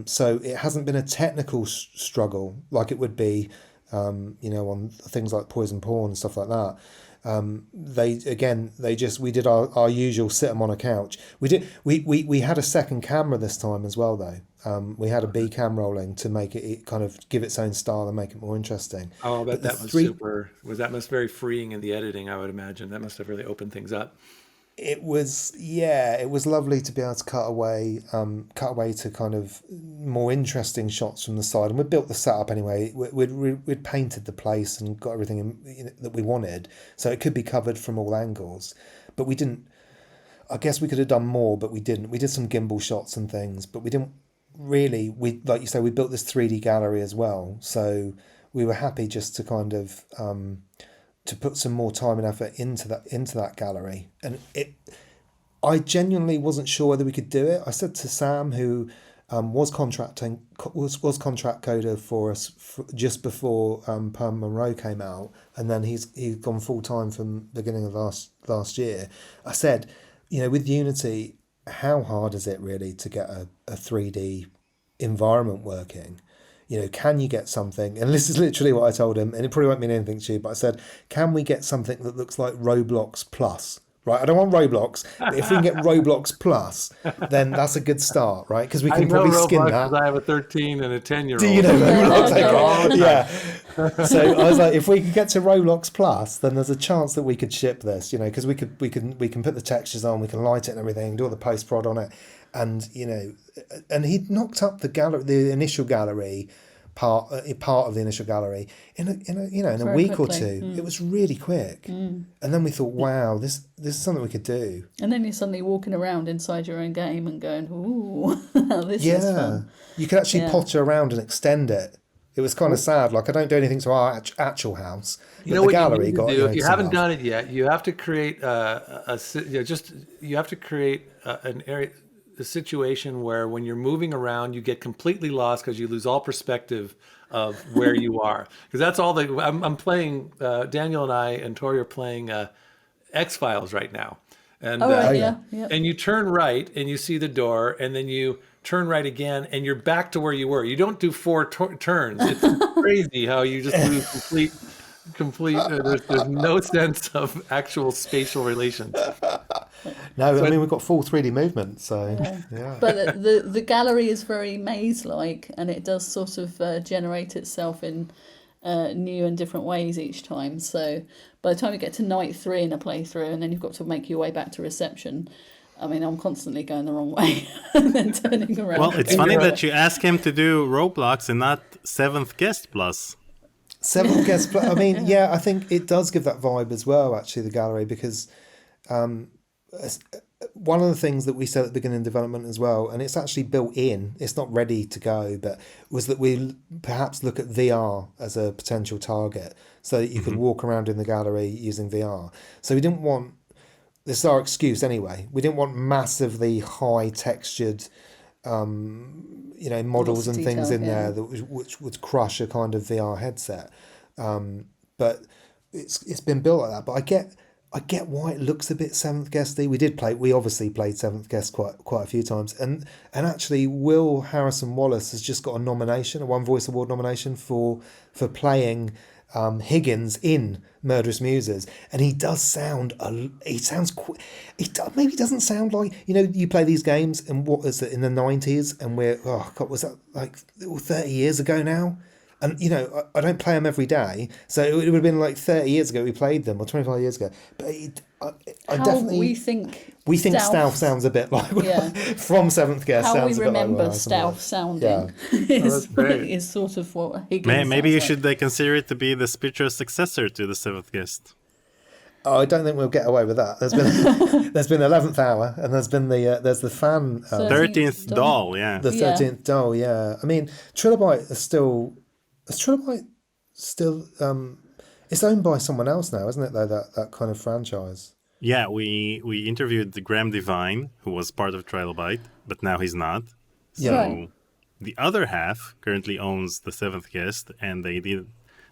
So it hasn't been a technical struggle like it would be, on things like Poison Pawn and stuff like that. We did our usual sit them on a couch. We had a second camera this time as well, though. We had a B cam rolling to make it kind of give its own style and make it more interesting. Oh, I bet that was super. That must very freeing in the editing, I would imagine. That must have really opened things up. It was lovely to be able to cut away to kind of more interesting shots from the side, and we built the setup anyway. We'd painted the place and got everything that we wanted, so it could be covered from all angles. But we didn't. I guess we could have done more, but we didn't. We did some gimbal shots and things, but we didn't really. Like you say, we built this 3D gallery as well, so we were happy just to kind of. To put some more time and effort into that gallery, and I genuinely wasn't sure whether we could do it. I said to Sam, who was contract coder for us just before Perm Monroe came out, and then he's gone full time from the beginning of last year. I said, with Unity, how hard is it really to get a 3D environment working? can you get something? And this is literally what I told him, and it probably won't mean anything to you, but I said, can we get something that looks like Roblox Plus? Right, I don't want Roblox, but if we can get Roblox Plus, then that's a good start, right? Because we can probably skin Roblox that. 'cause I have a 13 and a 10-year-old. Do you know Roblox? Yeah. So I was like, if we could get to Roblox Plus, then there's a chance that we could ship this, because we can put the textures on, we can light it and everything, do all the post prod on it, and and he'd knocked up the initial gallery part of the initial gallery in a week or two. It was really quick, and then we thought, wow, this is something we could do. And then you're suddenly walking around inside your own game and going, ooh, this is fun. You could actually potter around and extend it. It was kind of sad. Like, I don't do anything to our actual house. You know what you need to do if you haven't done it yet. You have to create you have to create an area. A situation where when you're moving around, you get completely lost because you lose all perspective of where you are. Because that's all I'm playing. Daniel and I and Tori are playing X-Files right now, and and you turn right and you see the door, and then you turn right again and you're back to where you were. You don't do 4 turns. It's crazy how you just lose complete. There's no sense of actual spatial relations. No, I mean, we've got full 3D movement, so yeah. But the gallery is very maze-like, and it does sort of generate itself in new and different ways each time. So by the time you get to night 3 in a playthrough, and then you've got to make your way back to reception, I mean, I'm constantly going the wrong way and then turning around. Well, it's funny that you ask him to do Roblox and not Seventh Guest Plus. Seventh Guest Plus. I mean, I think it does give that vibe as well, actually, the gallery, because one of the things that we said at the beginning of development as well, and it's actually built in, it's not ready to go, but was that we perhaps look at VR as a potential target so that you could walk around in the gallery using VR. So we didn't want, this is our excuse anyway, we didn't want massively high textured models and things in there that which would crush a kind of VR headset. But it's been built like that. But I get why it looks a bit Seventh Guesty. We obviously played Seventh Guest quite a few times, and actually Will Harrison Wallace has just got a nomination, a One Voice Award nomination for playing Higgins in Murderous Muses, and he does sound. Maybe doesn't sound like you play these games, and what is it in the 90s, and was that like 30 years ago now? And, I don't play them every day, so it would have been like 30 years ago we played them, or 25 years ago. But we think Stealth sounds a bit like from Seventh Guest. How sounds we a bit remember like Stealth sounding is sort of what Higgins Maybe you sounds should consider it to be the spiritual successor to the Seventh Guest. Oh, I don't think we'll get away with that. There's been 11th Hour, and there's been there's the fan 13th Doll, the 13th Doll, yeah. I mean, Trilobite is still. Is Trilobite still? It's owned by someone else now, isn't it? Though that kind of franchise. Yeah, we interviewed Graham Devine, who was part of Trilobite, but now he's not. So the other half currently owns the Seventh Guest, and they did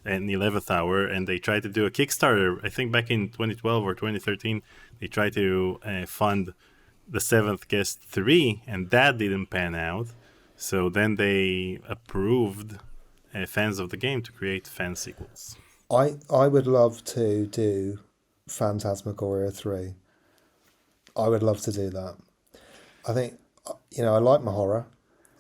an 11th Hour, and they tried to do a Kickstarter. I think back in 2012 or 2013, they tried to fund the Seventh Guest 3, and that didn't pan out. So then they approved fans of the game to create fan sequels. I would love to do Phantasmagoria 3. I would love to do that. I think, I like my horror.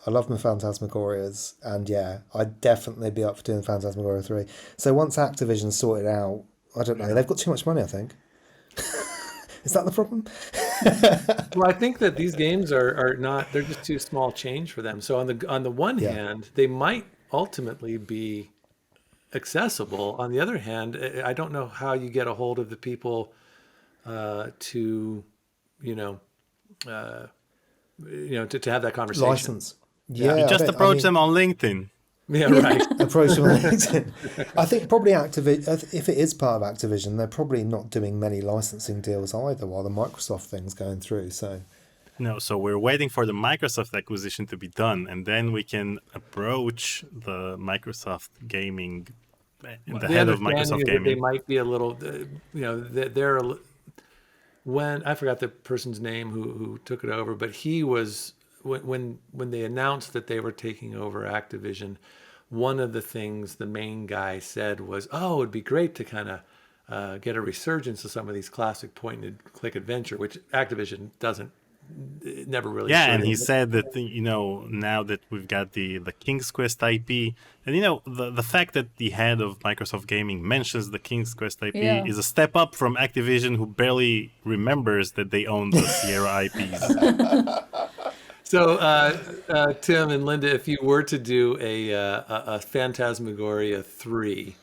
I love my Phantasmagorias, and I'd definitely be up for doing Phantasmagoria 3. So once Activision sort it out, I don't know, they've got too much money, I think. Is that the problem? Well, I think that these games are not, they're just too small change for them. So on the one hand, they might ultimately be accessible. On the other hand, I don't know how you get a hold of the people to have that conversation. License. You just approach them on LinkedIn. Yeah, right. Approach them on LinkedIn. I think probably Activision, if it is part of Activision, they're probably not doing many licensing deals either while the Microsoft thing's going through. No, so we're waiting for the Microsoft acquisition to be done, and then we can approach the Microsoft gaming, the head of Microsoft gaming. They might be a little, when I forgot the person's name who took it over, but he was when they announced that they were taking over Activision, one of the things the main guy said was, "Oh, it'd be great to kind of get a resurgence of some of these classic point-and-click adventure," which Activision doesn't. It never really. Yeah, showed and he it. said that, now that we've got the King's Quest IP, and the fact that the head of Microsoft Gaming mentions the King's Quest IP Yeah. is a step up from Activision, who barely remembers that they own the Sierra IPs. So, Tim and Linda, if you were to do a Phantasmagoria 3,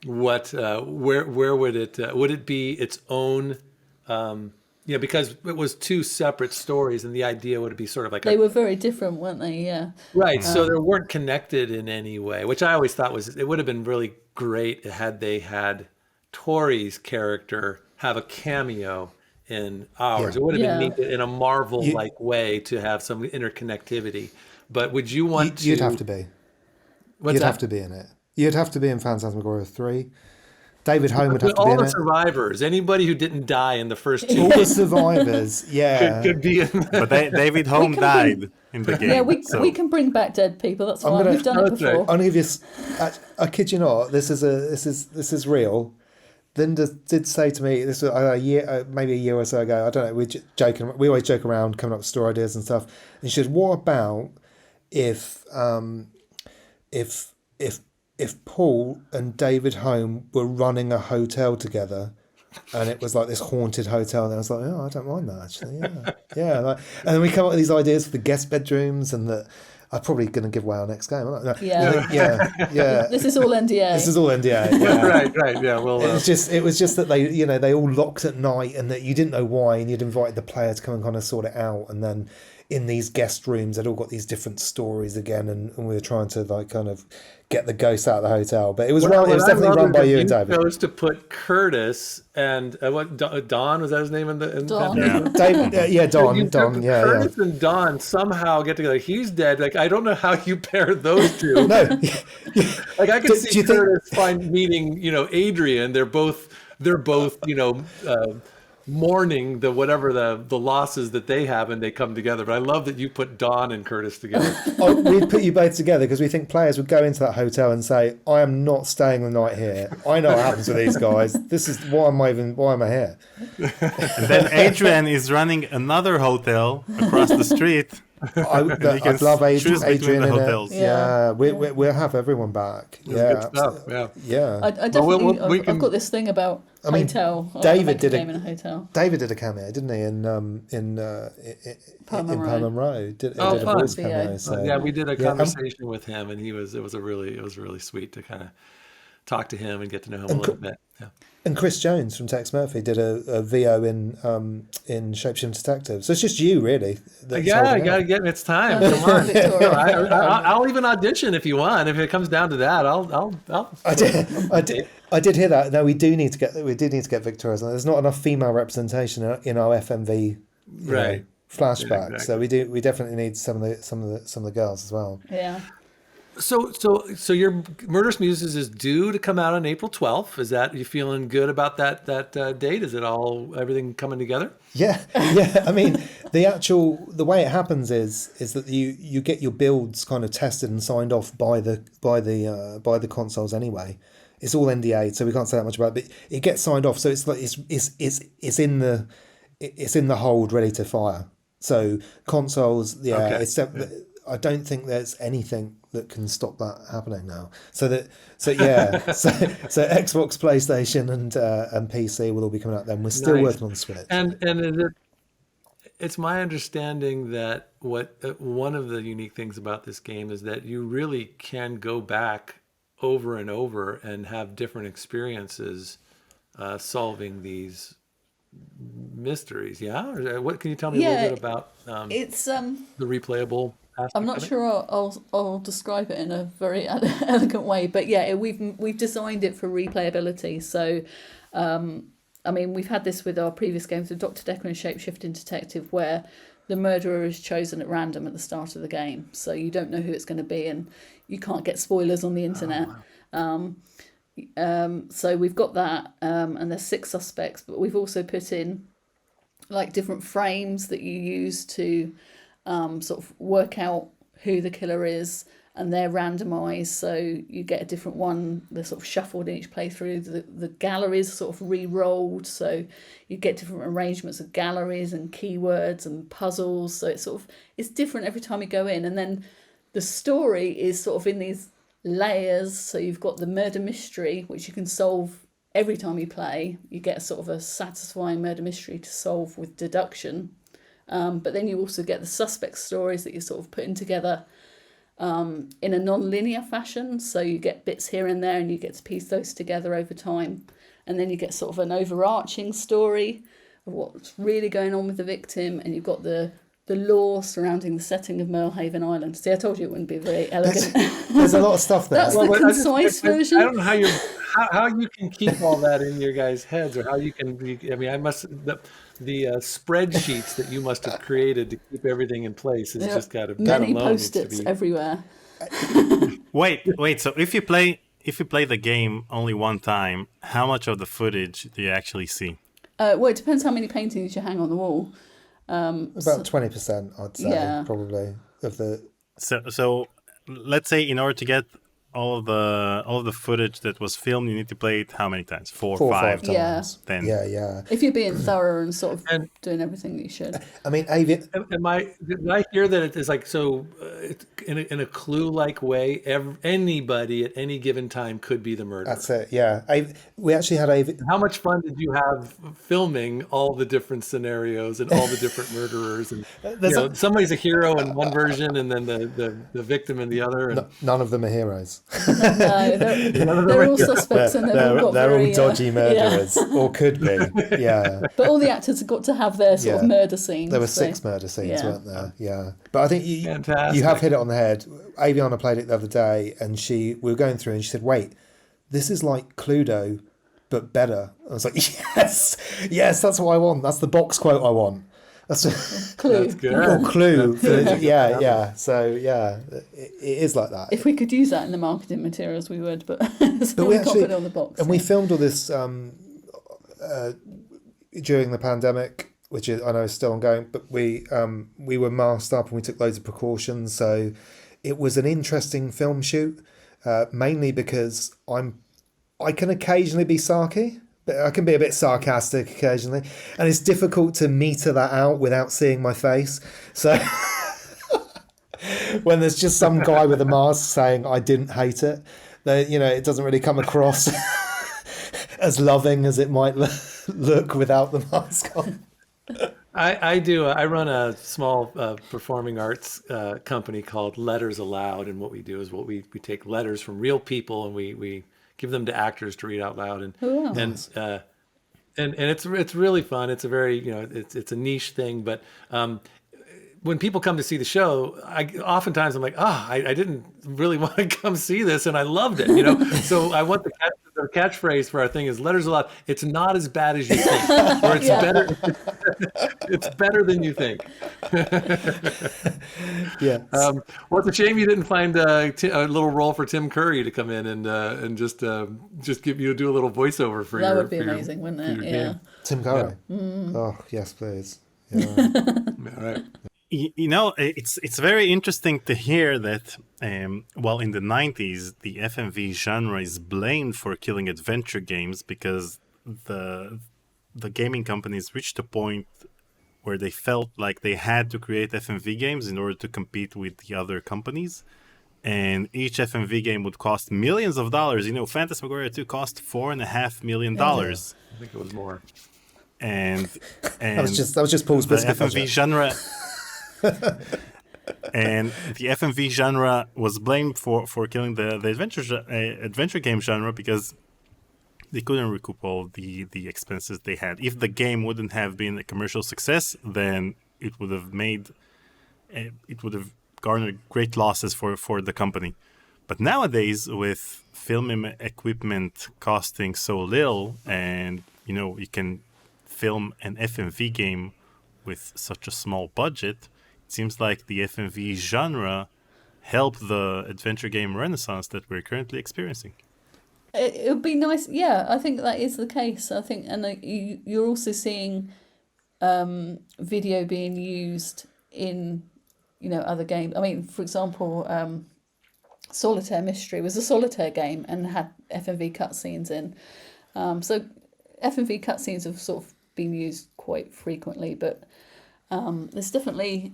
where would it be its own? Because it was two separate stories, and the idea would be sort of like They were very different, weren't they? Yeah. right. So they weren't connected in any way, which I always thought it would have been really great had they had Tori's character have a cameo in ours. Yeah. It would have been Yeah. neat in a Marvel-like way to have some interconnectivity. But would you want to? You'd have to be. What's You'd that? have to be in it. You'd have to be in Phantasmagoria 3. David Home would have to All be in the it. survivors, anybody who didn't die in the first two All the survivors, yeah. could be in. But David Home died in the game. Yeah, we so. we can bring back dead people. That's fine. gonna- We've done it That's right. before. I'm gonna give you. I kid you not. This is real. Linda did say to me, this was a year, maybe a year or so ago. I don't know. We always joke around, coming up with store ideas and stuff. And she said, "What about if Paul and David Home were running a hotel together?" And it was like this haunted hotel, and I was like, "Oh, I don't mind that actually." Yeah. And then we come up with these ideas for the guest bedrooms, and that I'm probably going to give away our next game. Aren't I? Yeah. yeah. This is all NDA. This is all NDA. Yeah. right. Yeah. Well, It was just that they all locked at night, and that you didn't know why, and you'd invited the player to come and kind of sort it out, and then in these guest rooms they'd all got these different stories again, and we were trying to like kind of get the ghosts out of the hotel. But it was definitely run by you and David. Chose to put Curtis and Don, was that his name in the Don. Yeah. David, Don, Curtis and Don somehow get together. He's dead. Like, I don't know how you pair those two. No, Like, I could Do see you think- Curtis meeting, Adrienne. They're both, mourning the losses that they have, and they come together. But I love that you put Don and Curtis together. we'd put you both together because we think players would go into that hotel and say, "I am not staying the night here. I know what happens to these guys. This is why am I here?" And then Adrienne is running another hotel across the street. I'd love choose between Adrienne the in hotels. it. Yeah, we'll have everyone back. Yeah, Good stuff. Yeah. yeah. I definitely. we I've can- got this thing about mean, hotel. David make did a a- game in a hotel. David did a cameo, didn't he? In Palmer Row. Did a fun. voice cameo. So. Yeah, we did a Yeah, conversation with him, and it was really sweet to kind of talk to him and get to know him a little bit. Yeah. And Chris Jones from Tex Murphy did a VO in Shapeshift Detective. So it's just you, really. that's Yeah, holding you got to out. get it's time. Come on. Victoria. I'll even audition if you want. If it comes down to that, I'll. I did hear that. No, we do need to get Victoria's. There's not enough female representation in our FMV Right. flashback. Yeah, exactly. So we definitely need some of the girls as well. Yeah. So your Murderous Muses is due to come out on April 12th. Is that, you feeling good about that date? Is it everything coming together? Yeah. I mean, the way it happens is that you get your builds kind of tested and signed off by the consoles anyway. It's all NDA, so we can't say that much about it. But it gets signed off, so it's like it's in the hold, ready to fire. So consoles, Okay. I don't think there's anything that can stop that happening now. So Xbox, PlayStation, and PC will all be coming out then. We're still Nice. working on Switch. And it's my understanding that one of the unique things about this game is that you really can go back over and over and have different experiences solving these mysteries. Yeah, or what can you tell me a little bit about It's the replayable aspect I'm not of it? sure I'll describe it in a very elegant way, but yeah, we've designed it for replayability. So, I mean, we've had this with our previous games with Dr. Decker and Shapeshifting Detective, where the murderer is chosen at random at the start of the game, so you don't know who it's going to be, and you can't get spoilers on the internet. So we've got that, and there's 6 suspects, but we've also put in like different frames that you use to sort of work out who the killer is, and they're randomized, so you get a different one. They're sort of shuffled in each playthrough. The galleries sort of re-rolled, so you get different arrangements of galleries and keywords and puzzles. So it's different every time you go in, and then the story is sort of in these layers. So you've got the murder mystery, which you can solve every time you play. You get sort of a satisfying murder mystery to solve with deduction. But then you also get the suspect stories that you're sort of putting together in a non-linear fashion. So you get bits here and there, and you get to piece those together over time. And then you get sort of an overarching story of what's really going on with the victim, and you've got the lore surrounding the setting of Merlehaven Island. See, I told you it wouldn't be very elegant. There's a lot of stuff there. That's the concise version. I don't know how you can keep all that in your guys' heads, or how you can. I mean, the spreadsheets that you must have created to keep everything in place has just got to many post-its everywhere. Wait. So if you play the game only one time, how much of the footage do you actually see? Well, it depends how many paintings you hang on the wall. About 20%, I'd say, probably of the. So let's say in order to get all of the footage that was filmed, you need to play it how many times? Four or five times. Yeah. 10. Yeah. If you're being thorough and sort of doing everything that you should. I mean, did I hear that it is like so in a clue-like way? Anybody at any given time could be the murderer. That's it. Yeah, we actually had How much fun did you have filming all the different scenarios and all the different murderers? And somebody's a hero in one version, and then the victim in the other. And none of them are heroes. No, they're all suspects, and they're all dodgy murderers, or could be. Yeah. But all the actors have got to have their sort of murder scenes. There were 6 murder scenes, weren't there? Yeah. But I think you have hit it on the head. Aviana played it the other day, and we were going through, and she said, "Wait, this is like Cluedo, but better." I was like, "Yes, that's what I want. That's the box quote I want." That's Clue. That's good. Or Clue. Yeah. So it is like that. If we could use that in the marketing materials, we would. But we can't put it on the box. And we filmed all this during the pandemic, which I know is still ongoing. But we were masked up and we took loads of precautions. So it was an interesting film shoot, mainly because I can occasionally be sarky. But I can be a bit sarcastic occasionally, and it's difficult to meter that out without seeing my face. So when there's just some guy with a mask saying I didn't hate it, it doesn't really come across as loving as it might look without the mask on. I do. I run a small performing arts company called Letters Aloud, and what we do is we take letters from real people and we give them to actors to read out loud, and it's really fun. It's a very it's a niche thing, but when people come to see the show, oftentimes I'm like, I didn't really want to come see this, and I loved it, So I want the catchphrase for our thing is Letters Aloud. It's not as bad as you think, or it's better. It's better than you think. Yeah. Well, it's a shame you didn't find a little role for Tim Curry to come in and just give you do a little voiceover for that would be amazing, wouldn't it? Yeah. Game. Tim Curry. Yeah. Oh yes, please. Yeah. Yeah, right. It's very interesting to hear that in the 90s, the FMV genre is blamed for killing adventure games because the gaming companies reached a point where they felt like they had to create FMV games in order to compete with the other companies. And each FMV game would cost millions of dollars. Phantasmagoria 2 cost $4.5 million. I think it was more. And that was just Paul's biscuit. The FMV genre... And the FMV genre was blamed for killing the adventure game genre because they couldn't recoup all the expenses they had. If the game wouldn't have been a commercial success, then it would have garnered great losses for the company. But nowadays, with film equipment costing so little, and you can film an FMV game with such a small budget, seems like the FMV genre helped the adventure game renaissance that we're currently experiencing. It would be nice. Yeah, I think that is the case. I think, and you're also seeing video being used in other games. I mean, for example, solitaire mystery. It was a solitaire game and had FMV cutscenes in. So FMV cutscenes have sort of been used quite frequently, but there's definitely,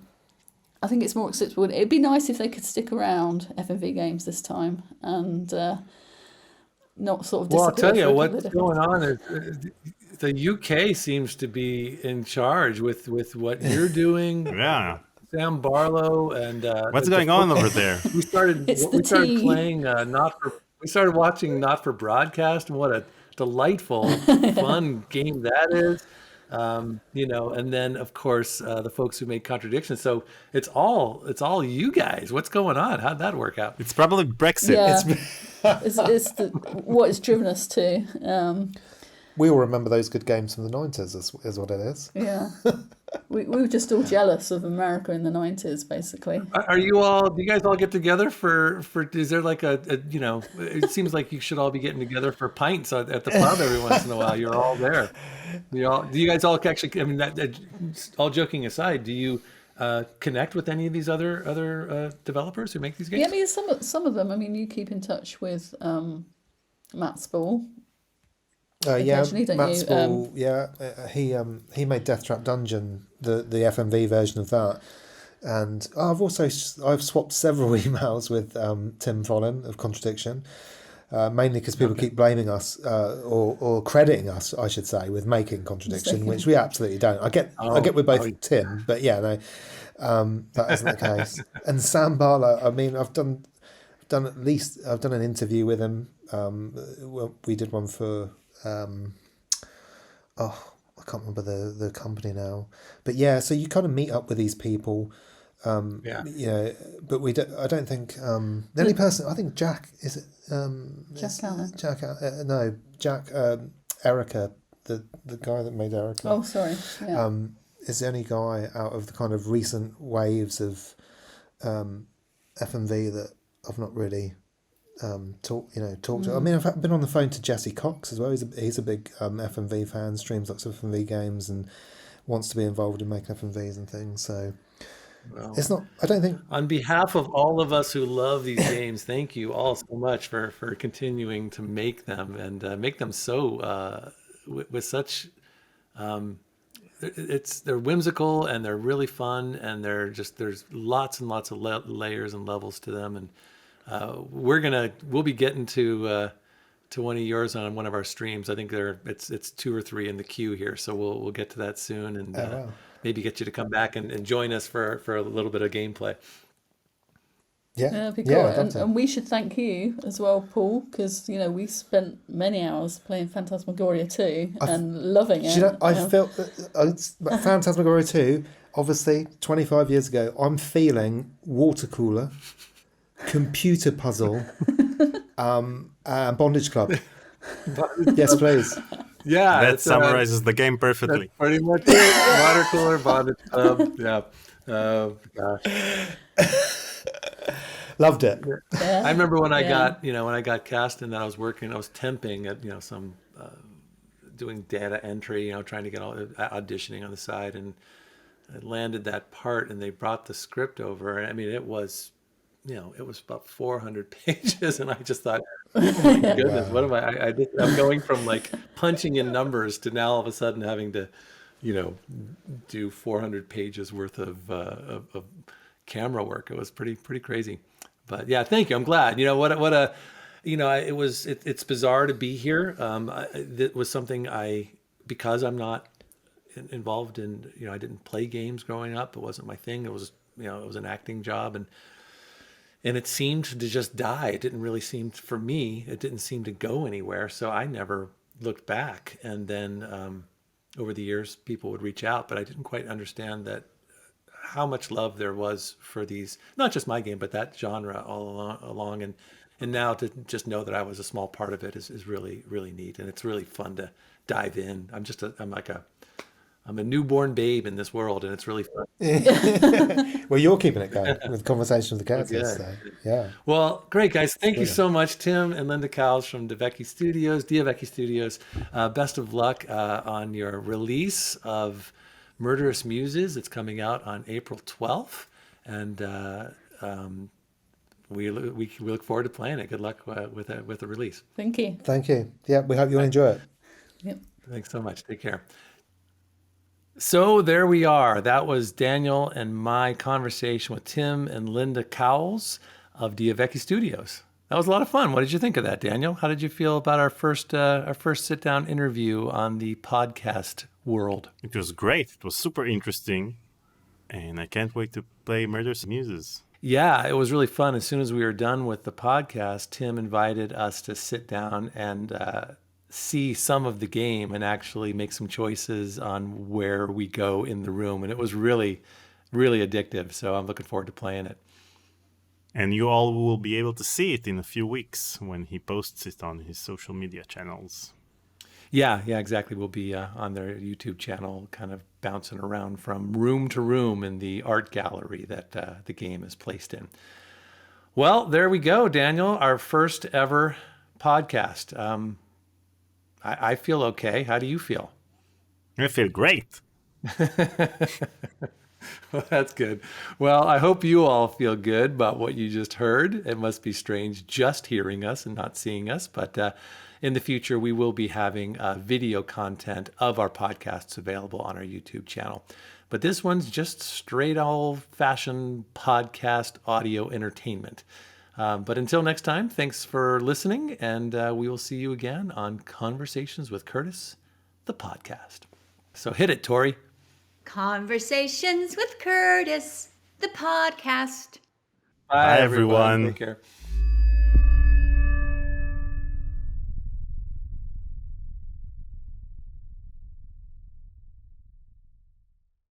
I think it's more acceptable. It'd be nice if they could stick around FMV games this time and not sort of disappear. Well, I'll tell for you a what's couple of going on is the UK seems to be in charge with what you're doing. Yeah. Sam Barlow and What's going on over there? We started It's the tea. playing we started watching Not for Broadcast, and what a delightful fun game that is. And then of course the folks who made Contradictions. So it's all you guys. What's going on? How'd that work out? It's probably Brexit. Yeah, it's what it's driven us to. We all remember those good games from the 90s, is what it is. Yeah. We were just all jealous of America in the 90s, basically. Do you guys all get together for is there like a it seems like you should all be getting together for pints at the pub every once in a while. You're all there. Do you guys all actually, I mean, all joking aside, do you connect with any of these other developers who make these games? Yeah, I mean, some of them, I mean, you keep in touch with Matt Spall. Yeah, Occasionally, don't Matt you? Spall. He made Death Trap Dungeon, the FMV version of that, and I've swapped several emails with Tim Follin of Contradiction, mainly because people keep blaming us or crediting us, I should say, with making Contradiction, which we absolutely don't. I get we're both Tim, but yeah, no, that isn't the case. And Sam Barlow, I mean, I've done an interview with him. We did one for. I can't remember the company now, but yeah. So you kind of meet up with these people, but I don't think the only person, I think Jack, is it Jack Allen? Jack Erica, the guy that made Erica. Oh, sorry. Yeah. Is the only guy out of the kind of recent waves of FMV that I've not really talked to. I mean, I've been on the phone to Jesse Cox as well. He's a big FMV fan, streams lots of FMV games and wants to be involved in making FMVs and things. So it's not, I don't think. On behalf of all of us who love these games, thank you all so much for continuing to make them and make them so with such. They're whimsical and they're really fun and there's lots and lots of layers and levels to them, and we'll be getting to one of yours on one of our streams. I think it's 2 or 3 in the queue here, so we'll get to that soon and maybe get you to come back and join us for a little bit of gameplay. Yeah, that'd be cool. And we should thank you as well, Paul, because we spent many hours playing Phantasmagoria 2 and loving it. I felt Phantasmagoria 2, obviously 25 years ago. I'm feeling water cooler, computer puzzle, bondage club. Yes, please. Yeah, that summarizes the game perfectly. That's pretty much it. Water cooler, bondage club. Yeah. Oh gosh. Loved it. Yeah. I remember when I got cast in that, I was temping at some doing data entry, trying to get all auditioning on the side, and I landed that part, and they brought the script over. I mean, it was about 400 pages, and I just thought, oh my goodness, what am I'm going from like punching in numbers to now all of a sudden having to, do 400 pages worth of camera work. It was pretty crazy. But yeah, thank you. I'm glad. It's bizarre to be here. It was something because I'm not involved in, I didn't play games growing up. It wasn't my thing. It was, it was an acting job, and it seemed to just die. It didn't really seem, for me, it didn't seem to go anywhere. So I never looked back. And then over the years, people would reach out, but I didn't quite understand that how much love there was for these, not just my game, but that genre all along. And now to just know that I was a small part of it is really, really neat. And it's really fun to dive in. I'm a newborn babe in this world, and it's really fun. Well, you're keeping it going with Conversation with the Characters. So, yeah. Well, great, guys. Thank you so much, Tim and Lynda Cowles from Diavecchi Studios. Best of luck on your release of Murderous Muses. It's coming out on April 12th. And we look forward to playing it. Good luck with the release. Thank you. Thank you. Yeah, we hope you'll enjoy it. Yep. Thanks so much. Take care. So there we are. That was Daniel and my conversation with Tim and Lynda Cowles of Dia Vecchi Studios. That was a lot of fun. What did you think of that, Daniel? How did you feel about our first sit-down interview on the podcast world? It was great. It was super interesting. And I can't wait to play Murderous Muses. Yeah, it was really fun. As soon as we were done with the podcast, Tim invited us to sit down and see some of the game and actually make some choices on where we go in the room. And it was really, really addictive. So I'm looking forward to playing it. And you all will be able to see it in a few weeks when he posts it on his social media channels. Yeah, exactly. We'll be on their YouTube channel, kind of bouncing around from room to room in the art gallery that the game is placed in. Well, there we go, Daniel, our first ever podcast. I feel okay. How do you feel? I feel great. Well, that's good. Well, I hope you all feel good about what you just heard. It must be strange just hearing us and not seeing us, but in the future, we will be having video content of our podcasts available on our YouTube channel. But this one's just straight old-fashioned podcast audio entertainment. But until next time, thanks for listening, and we will see you again on Conversations with Curtis, the podcast. So hit it, Tori. Conversations with Curtis, the podcast. Bye, everyone. Take care.